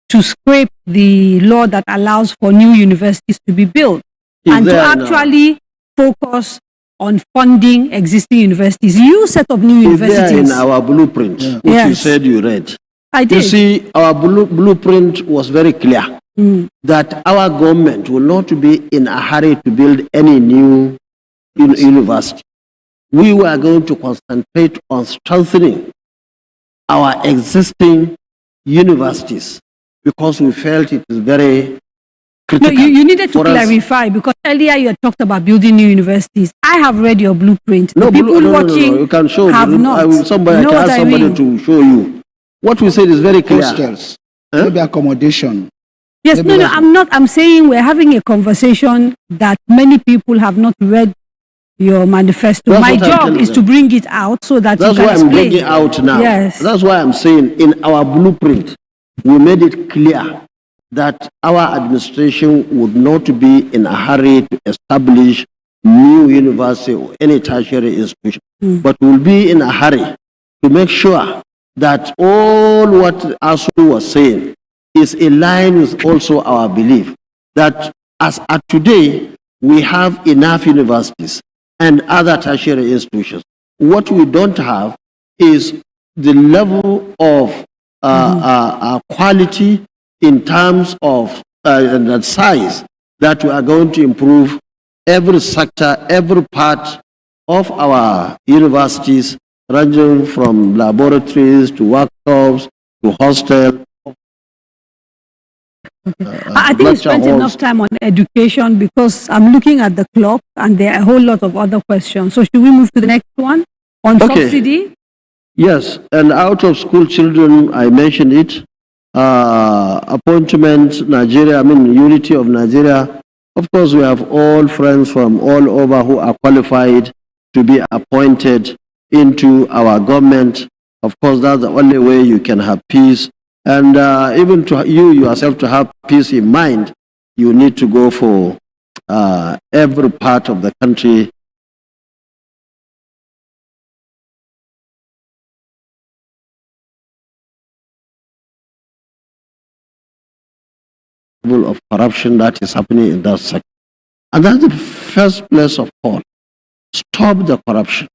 to scrape the law that allows for new universities to be built and to there now. actually focus on funding existing universities. You set up new It's there universities. in our blueprint, which you Yes. said you read. I You did. see, our blueprint was very clear that our government will not be in a hurry to build any new university. We were going to concentrate on strengthening our existing universities because we felt it is very No, critical. you needed to for us. clarify because earlier you had talked about building new universities. I have read your blueprint. The people watching You can show. have not. I You can know what ask I somebody mean? to show you. What we said is very clear. Hostels, maybe accommodation. Yes, Maybe no, I'm not. I'm saying we're having a conversation that many people have not read your manifesto. That's My what I'm job telling is them. to bring it out so that That's you can why I'm explain. bringing out now. Yes. That's why I'm saying in our blueprint, we made it clear that our administration would not be in a hurry to establish new university or any tertiary institution, but will be in a hurry to make sure that all what ASU was saying is in line with also our belief that as at today, we have enough universities and other tertiary institutions. What we don't have is the level of quality in terms of and size that we are going to improve every sector, every part of our universities, ranging from laboratories to workshops to hostel. I think we spent enough time on education because I'm looking at the clock and there are a whole lot of other questions. So should we move to the next one on subsidy? Yes, and out of school children, I mentioned it. Appointment, Nigeria, unity of Nigeria. Of course, we have all friends from all over who are qualified to be appointed into our government. Of course, that's the only way you can have peace. And even to you yourself to have peace in mind, you need to go for every part of the country. Of corruption that is happening in that sector. And that's the first place of call. Stop the corruption.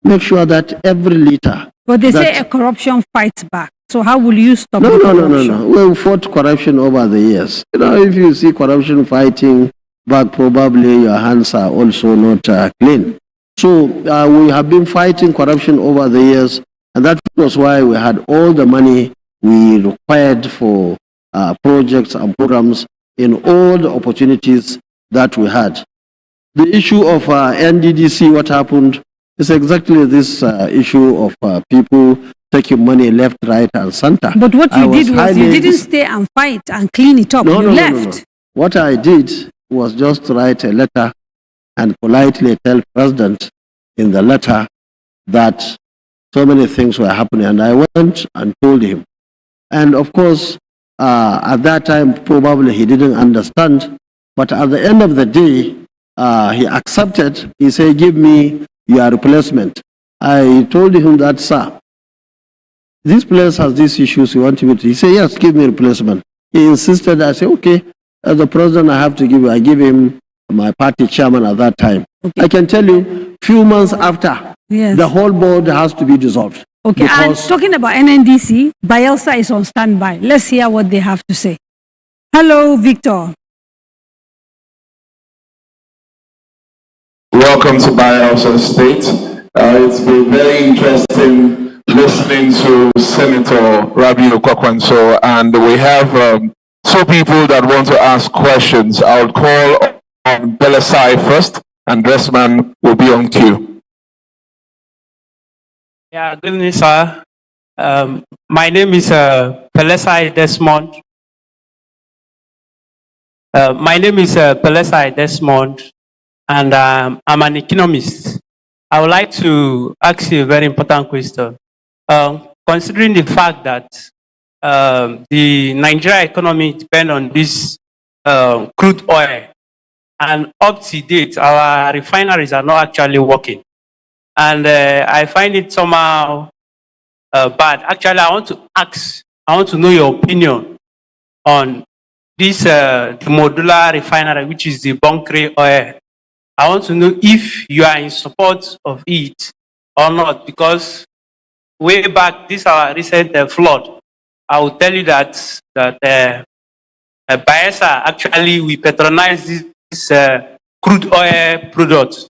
Make sure that every liter. But they say that- a corruption fights back. So how will you stop No, the no, no, corruption? no. We fought corruption over the years. If you see corruption fighting back, probably your hands are also not clean. So we have been fighting corruption over the years, and that was why we had all the money we required for projects and programs in all the opportunities that we had. The issue of NDDC, what happened, It's exactly this issue of people taking money left, right, and center. But what you did was you didn't dis- stay and fight and clean it up. No, You no, no, left. no, no. What I did was just write a letter and politely tell President in the letter that so many things were happening. And I went and told him. And of course, at that time, probably he didn't understand. But at the end of the day, he accepted. He said, give me your replacement. I told him that, sir, this place has these issues, you want me to? He said, yes, give me a replacement. He insisted. I said, okay, as the president, I have to give you. I give him my party chairman at that time. Okay. I can tell you, few months after, the whole board has to be dissolved. Okay, and talking about NNDC, Bielsa is on standby. Let's hear what they have to say. Hello, Victor. Welcome to Bielsa State. It's been very interesting listening to Senator Rabi'u Musa Kwankwaso, and we have two people that want to ask questions. I'll call on Belasai first, and Dressman will be on cue. Yeah, good evening, sir. My name is Pelesai Desmond. Desmond, and I'm an economist. I would like to ask you a very important question. Considering the fact that the Nigeria economy depends on this crude oil, and up to date, our refineries are not actually working. And I find it somehow bad. Actually, I want to know your opinion on this the modular refinery, which is the bunkering oil. I want to know if you are in support of it or not, because way back, this our recent flood, I will tell you that Bielsa actually we patronize this crude oil product.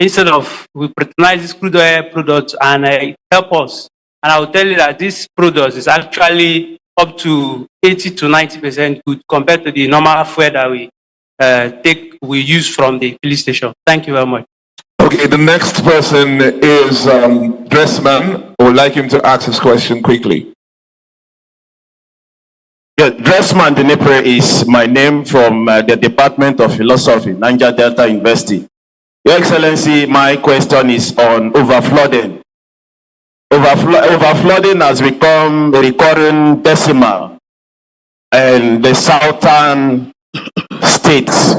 Instead of we patronize this crude oil product and it help us. And I will tell you that this product is actually up to 80 to 90% good compared to the normal fuel that we use from the filling station. Thank you very much. Okay, the next person is Dressman. I would like him to ask his question quickly. Yeah, Dressman Dinipre is my name from the Department of Philosophy, Niger Delta University. Your Excellency, my question is on overflooding. Overflooding has become a recurring decimal in the southern states.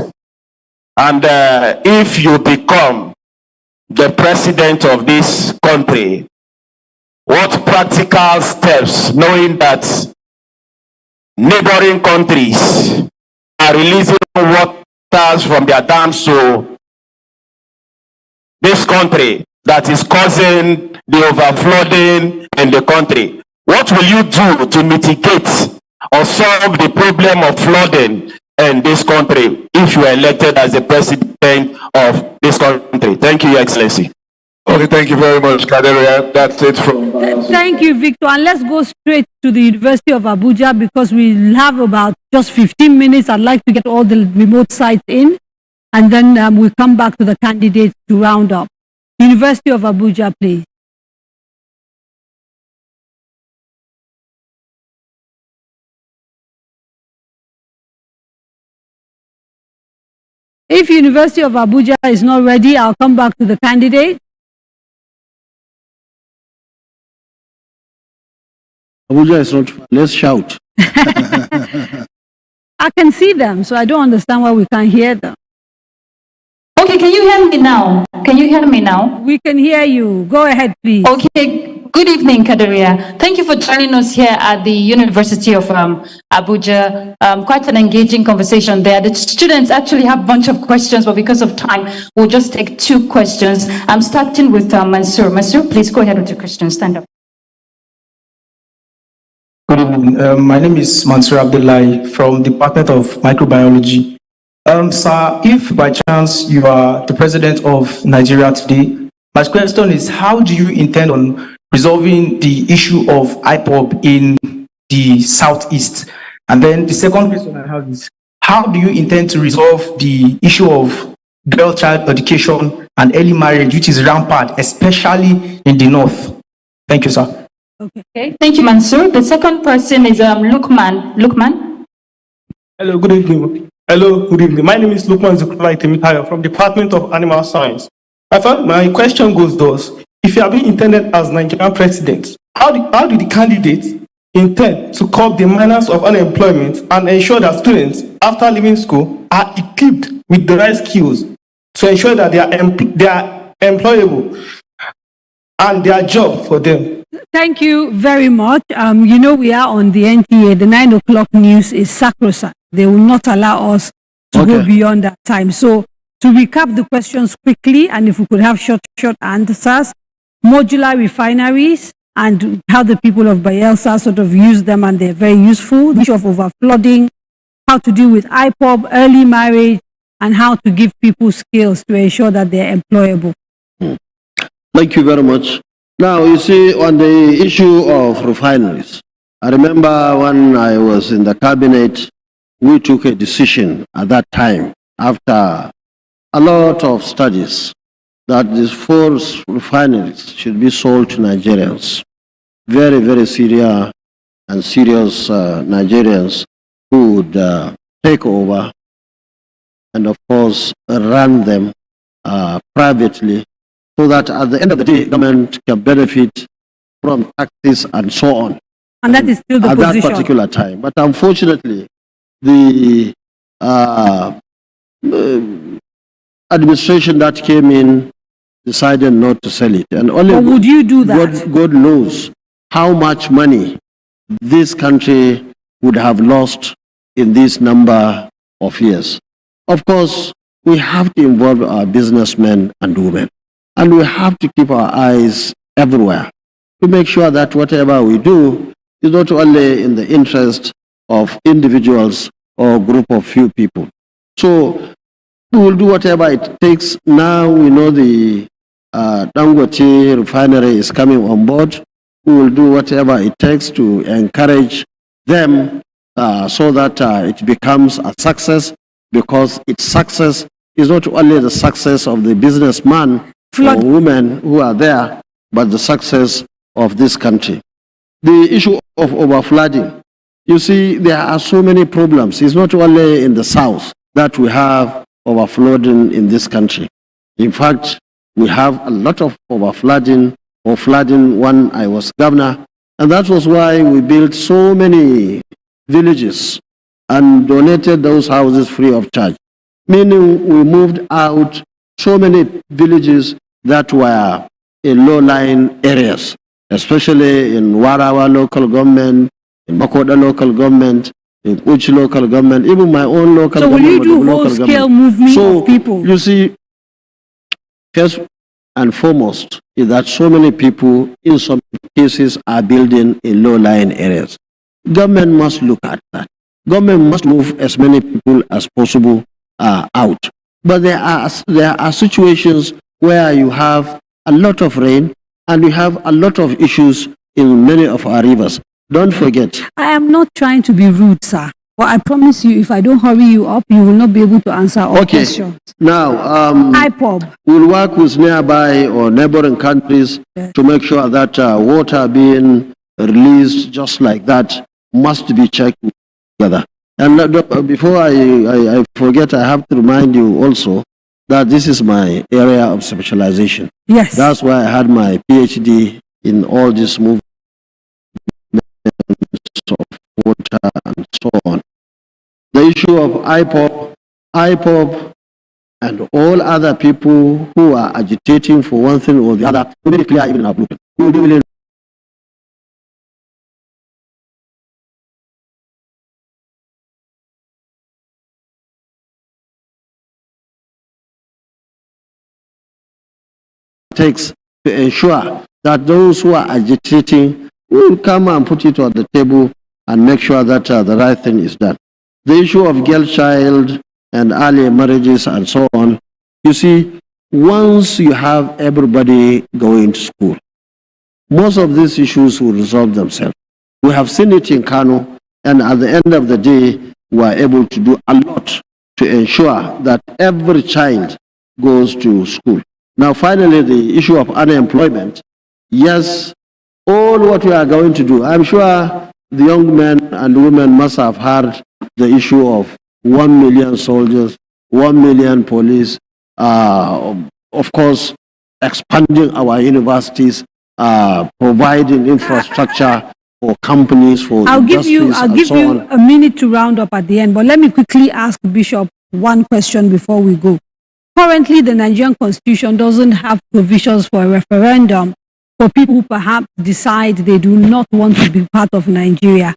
And if you become the president of this country, what practical steps, knowing that neighboring countries are releasing waters from their dams to this country that is causing the overflooding in the country, what will you do to mitigate or solve the problem of flooding in this country if you are elected as the president of this country? Thank you, Your Excellency. Okay, thank you very much, Kadaria. That's it from Thank you, Victor. And let's go straight to the University of Abuja because we have about just 15 minutes. I'd like to get all the remote sites in, and then we'll come back to the candidates to round up. University of Abuja, please. If University of Abuja is not ready, I'll come back to the candidate. Abuja is not. Let's shout. I can see them, so I don't understand why we can't hear them. Okay, can you hear me now? Can you hear me now? We can hear you. Go ahead, please. Okay, good evening, Kadaria. Thank you for joining us here at the University of Abuja. Quite an engaging conversation there. The students actually have a bunch of questions, but because of time, we'll just take 2 questions. I'm starting with Mansour. Mansour, please go ahead with your question. Stand up. Good evening. My name is Mansour Abdullahi from the Department of Microbiology. Sir, if by chance you are the president of Nigeria today, my question is, how do you intend on resolving the issue of IPOB in the Southeast? And then the second question I have is, how do you intend to resolve the issue of girl child education and early marriage, which is rampant, especially in the north. Thank you, sir. Okay, thank you, Mansoor. The second person is Lukman. Lukman? Hello, good evening. Hello, good evening. My name is Lukman Zukulai Temitayo from Department of Animal Science. My question goes thus. If you are being intended as Nigerian president, how do the candidates intend to curb the menace of unemployment and ensure that students, after leaving school, are equipped with the right skills to ensure that they are employable and their job for them? Thank you very much. You know, we are on the NTA. The 9 o'clock news is sacrosanct. They will not allow us to go beyond that time. So to recap the questions quickly, and if we could have short answers, modular refineries and how the people of Bayelsa sort of use them, and they're very useful. The issue of overflooding, how to deal with IPOB, early marriage, and how to give people skills to ensure that they're employable. Thank you very much. Now, you see, on the issue of refineries, I remember when I was in the cabinet, we took a decision at that time, after a lot of studies, that these 4 refineries should be sold to Nigerians. Very, very serious Nigerians who would take over and, of course, run them privately, so that at the end of the day, government can benefit from taxes and so on. And that is still the position. At that particular time. But unfortunately, the administration that came in decided not to sell it. And only would you do that? God knows how much money this country would have lost in this number of years. Of course, we have to involve our businessmen and women. And we have to keep our eyes everywhere to make sure that whatever we do is not only in the interest of individuals or a group of few people. So we will do whatever it takes. Now we know the Dangote refinery is coming on board. We will do whatever it takes to encourage them so that it becomes a success, because its success is not only the success of the businessman or women who are there, but the success of this country. The issue of overflooding, you see, there are so many problems. It's not only in the south that we have overflooding in this country. In fact, we have a lot of overflooding or flooding when I was governor, and that was why we built so many villages and donated those houses free of charge. Meaning we moved out so many villages that were in low-lying areas, especially in Warawa local government, in Makoda local government, in Uchi local government, even my own local government. So will you do whole-scale movement of people? You see, first and foremost is that so many people in some cases are building in low-lying areas. Government must look at that. Government must move as many people as possible out. But there are situations where you have a lot of rain and you have a lot of issues in many of our rivers. Don't forget. I am not trying to be rude, sir. But I promise you, if I don't hurry you up, you will not be able to answer all questions. Now, IPOB. We'll work with nearby or neighboring countries to make sure that water being released just like that must be checked together. And before I forget, I have to remind you also that this is my area of specialization. Yes. That's why I had my PhD in all this movement of water and so on. The issue of IPOB and all other people who are agitating for one thing or the other, very clear even in our blueprint. Takes to ensure that those who are agitating will come and put it on the table and make sure that the right thing is done. The issue of girl child and early marriages and so on, you see, once you have everybody going to school, most of these issues will resolve themselves. We have seen it in Kano, and at the end of the day, we are able to do a lot to ensure that every child goes to school. Now, finally, the issue of unemployment. Yes, all what we are going to do, I'm sure the young men and women must have heard the issue of 1 million soldiers, 1 million police, of course, expanding our universities, providing infrastructure for companies, for I'll give industries, and so you on. a minute to round up at the end, but let me quickly ask Bishop one question before we go. Currently, the Nigerian Constitution doesn't have provisions for a referendum for people who perhaps decide they do not want to be part of Nigeria.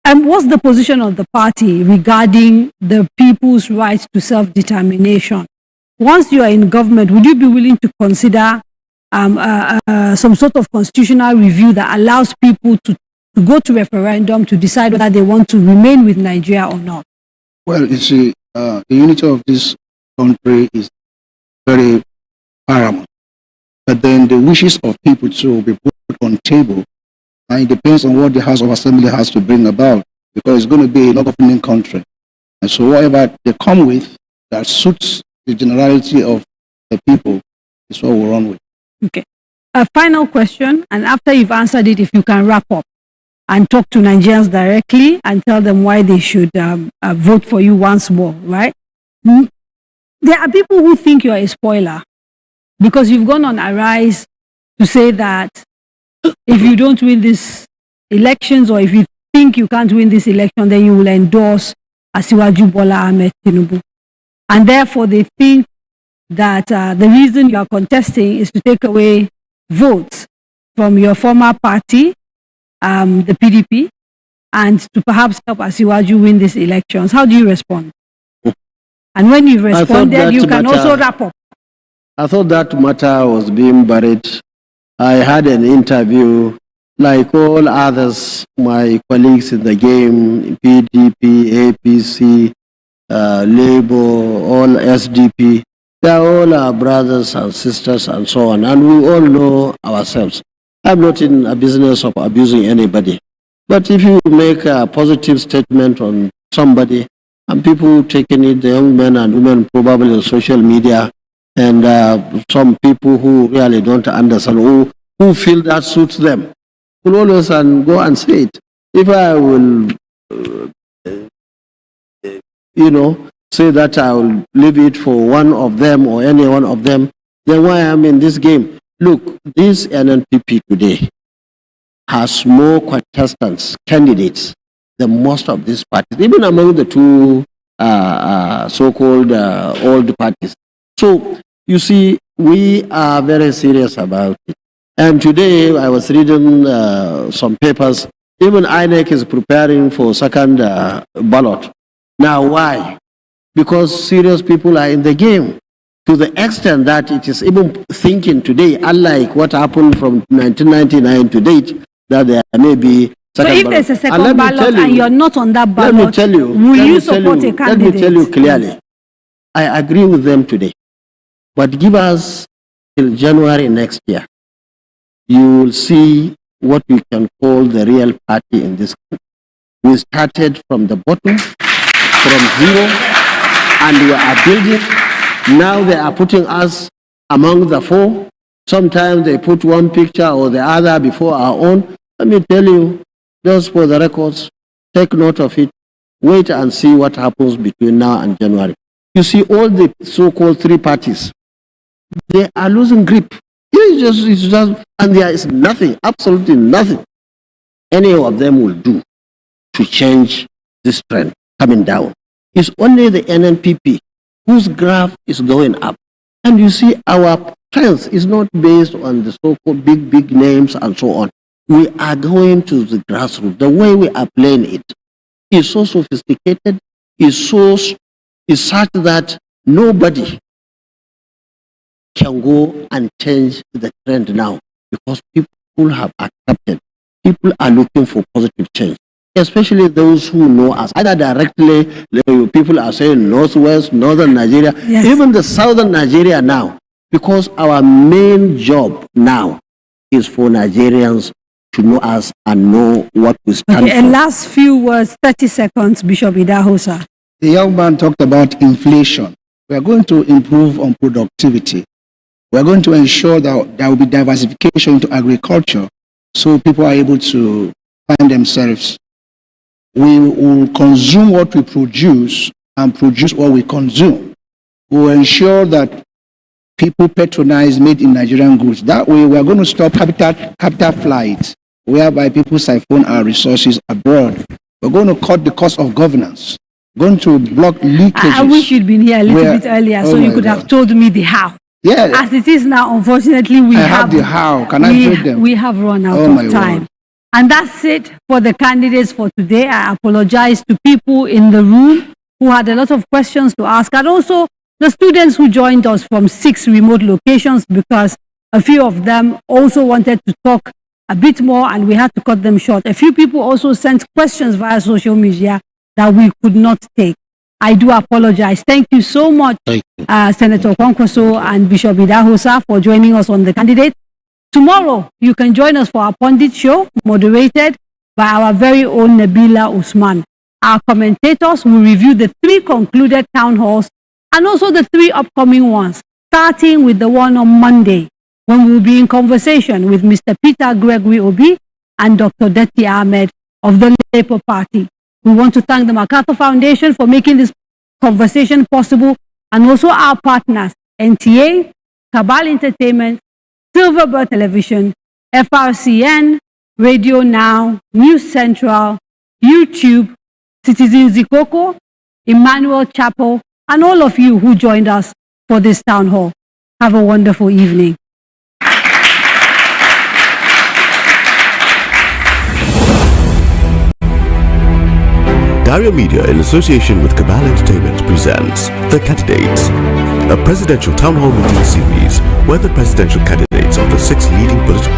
And what's the position of the party regarding the people's right to self-determination? Once you are in government, would you be willing to consider some sort of constitutional review that allows people to go to referendum to decide whether they want to remain with Nigeria or not? Well, you see, the unity of this country is very paramount. But then the wishes of people to be put on table, and it depends on what the House of Assembly has to bring about, because it's going to be a non-governing country. And so whatever they come with that suits the generality of the people is what we'll run with. Okay. A final question, and after you've answered it, if you can wrap up and talk to Nigerians directly and tell them why they should vote for you once more, right? There are people who think you're a spoiler because you've gone on Arise to say that if you don't win these elections, or if you think you can't win this election, then you will endorse Asiwaju Bola Ahmed Tinubu. And therefore, they think that the reason you are contesting is to take away votes from your former party, the PDP, and to perhaps help Asiwaju win these elections. How do you respond? And when you've responded, you can also wrap up. I thought that matter was being buried. I had an interview, like all others, my colleagues in the game, PDP, APC, Labour, all SDP. They are all our brothers and sisters and so on, and we all know ourselves. I'm not in a business of abusing anybody. But if you make a positive statement on somebody, and people taking it, the young men and women probably on social media, and some people who really don't understand, who feel that suits them, will always go and say it. If I will, say that I will leave it for one of them or any one of them, then why I'm in this game? Look, this NNPP today has more contestants, candidates, than most of these parties, even among the two so-called old parties. So, you see, we are very serious about it. And today, I was reading some papers. Even INEC is preparing for second ballot. Now, why? Because serious people are in the game. To the extent that it is even thinking today, unlike what happened from 1999 to date, that there may be so if there's a second ballot and you're not on that ballot, will you support a candidate? Let me tell you clearly, I agree with them today. But give us till January next year, you will see what we can call the real party in this country. We started from the bottom, from zero, and we are building. Now they are putting us among the four. Sometimes they put one picture or the other before our own. Let me tell you, just for the records, take note of it. Wait and see what happens between now and January. You see, all the so-called three parties, they are losing grip. It's just, and there is nothing, absolutely nothing, any of them will do to change this trend coming down. It's only the NNPP whose graph is going up. And you see, our strength is not based on the so-called big names and so on. We are going to the grassroots. The way we are playing it is so sophisticated, is such that nobody can go and change the trend now, because people have accepted. People are looking for positive change, especially those who know us. Either directly, people are saying Northwest, Northern Nigeria, yes, even the Southern Nigeria now, because our main job now is for Nigerians to know us and know what we stand for. And last few words, 30 seconds, Bishop Idahosa. The young man talked about inflation. We are going to improve on productivity. We're going to ensure that there will be diversification into agriculture so people are able to find themselves. We will consume what we produce and produce what we consume. We will ensure that people patronize made in Nigerian goods. That way, we are going to stop capital flight, whereby people siphon our resources abroad. We're going to cut the cost of governance. We're going to block leakages. I wish you'd been here a little bit earlier so you could have told me the how. Yeah. As it is now, unfortunately, we have the how. Can I take them? We have run out of time. Word. And that's it for the candidates for today. I apologize to people in the room who had a lot of questions to ask, and also the students who joined us from 6 remote locations, because a few of them also wanted to talk a bit more and we had to cut them short. A few people also sent questions via social media that we could not take. I do apologize. Thank you so much, Senator Kwankwaso and Bishop Idahosa, for joining us on the candidate. Tomorrow, you can join us for our Pundit show, moderated by our very own Nabila Usman. Our commentators will review the 3 concluded town halls and also the 3 upcoming ones, starting with the one on Monday, when we will be in conversation with Mr. Peter Gregory Obi and Dr. Kadaria Ahmed of the Labour Party. We want to thank the MacArthur Foundation for making this conversation possible, and also our partners, NTA, Cabal Entertainment, Silverbird Television, FRCN, Radio Now, News Central, YouTube, Citizen Zikoko, Emmanuel Chapel, and all of you who joined us for this town hall. Have a wonderful evening. Daria Media, in association with Cabal Entertainment, presents The Candidates, a presidential town hall meeting series where the presidential candidates of the 6 leading political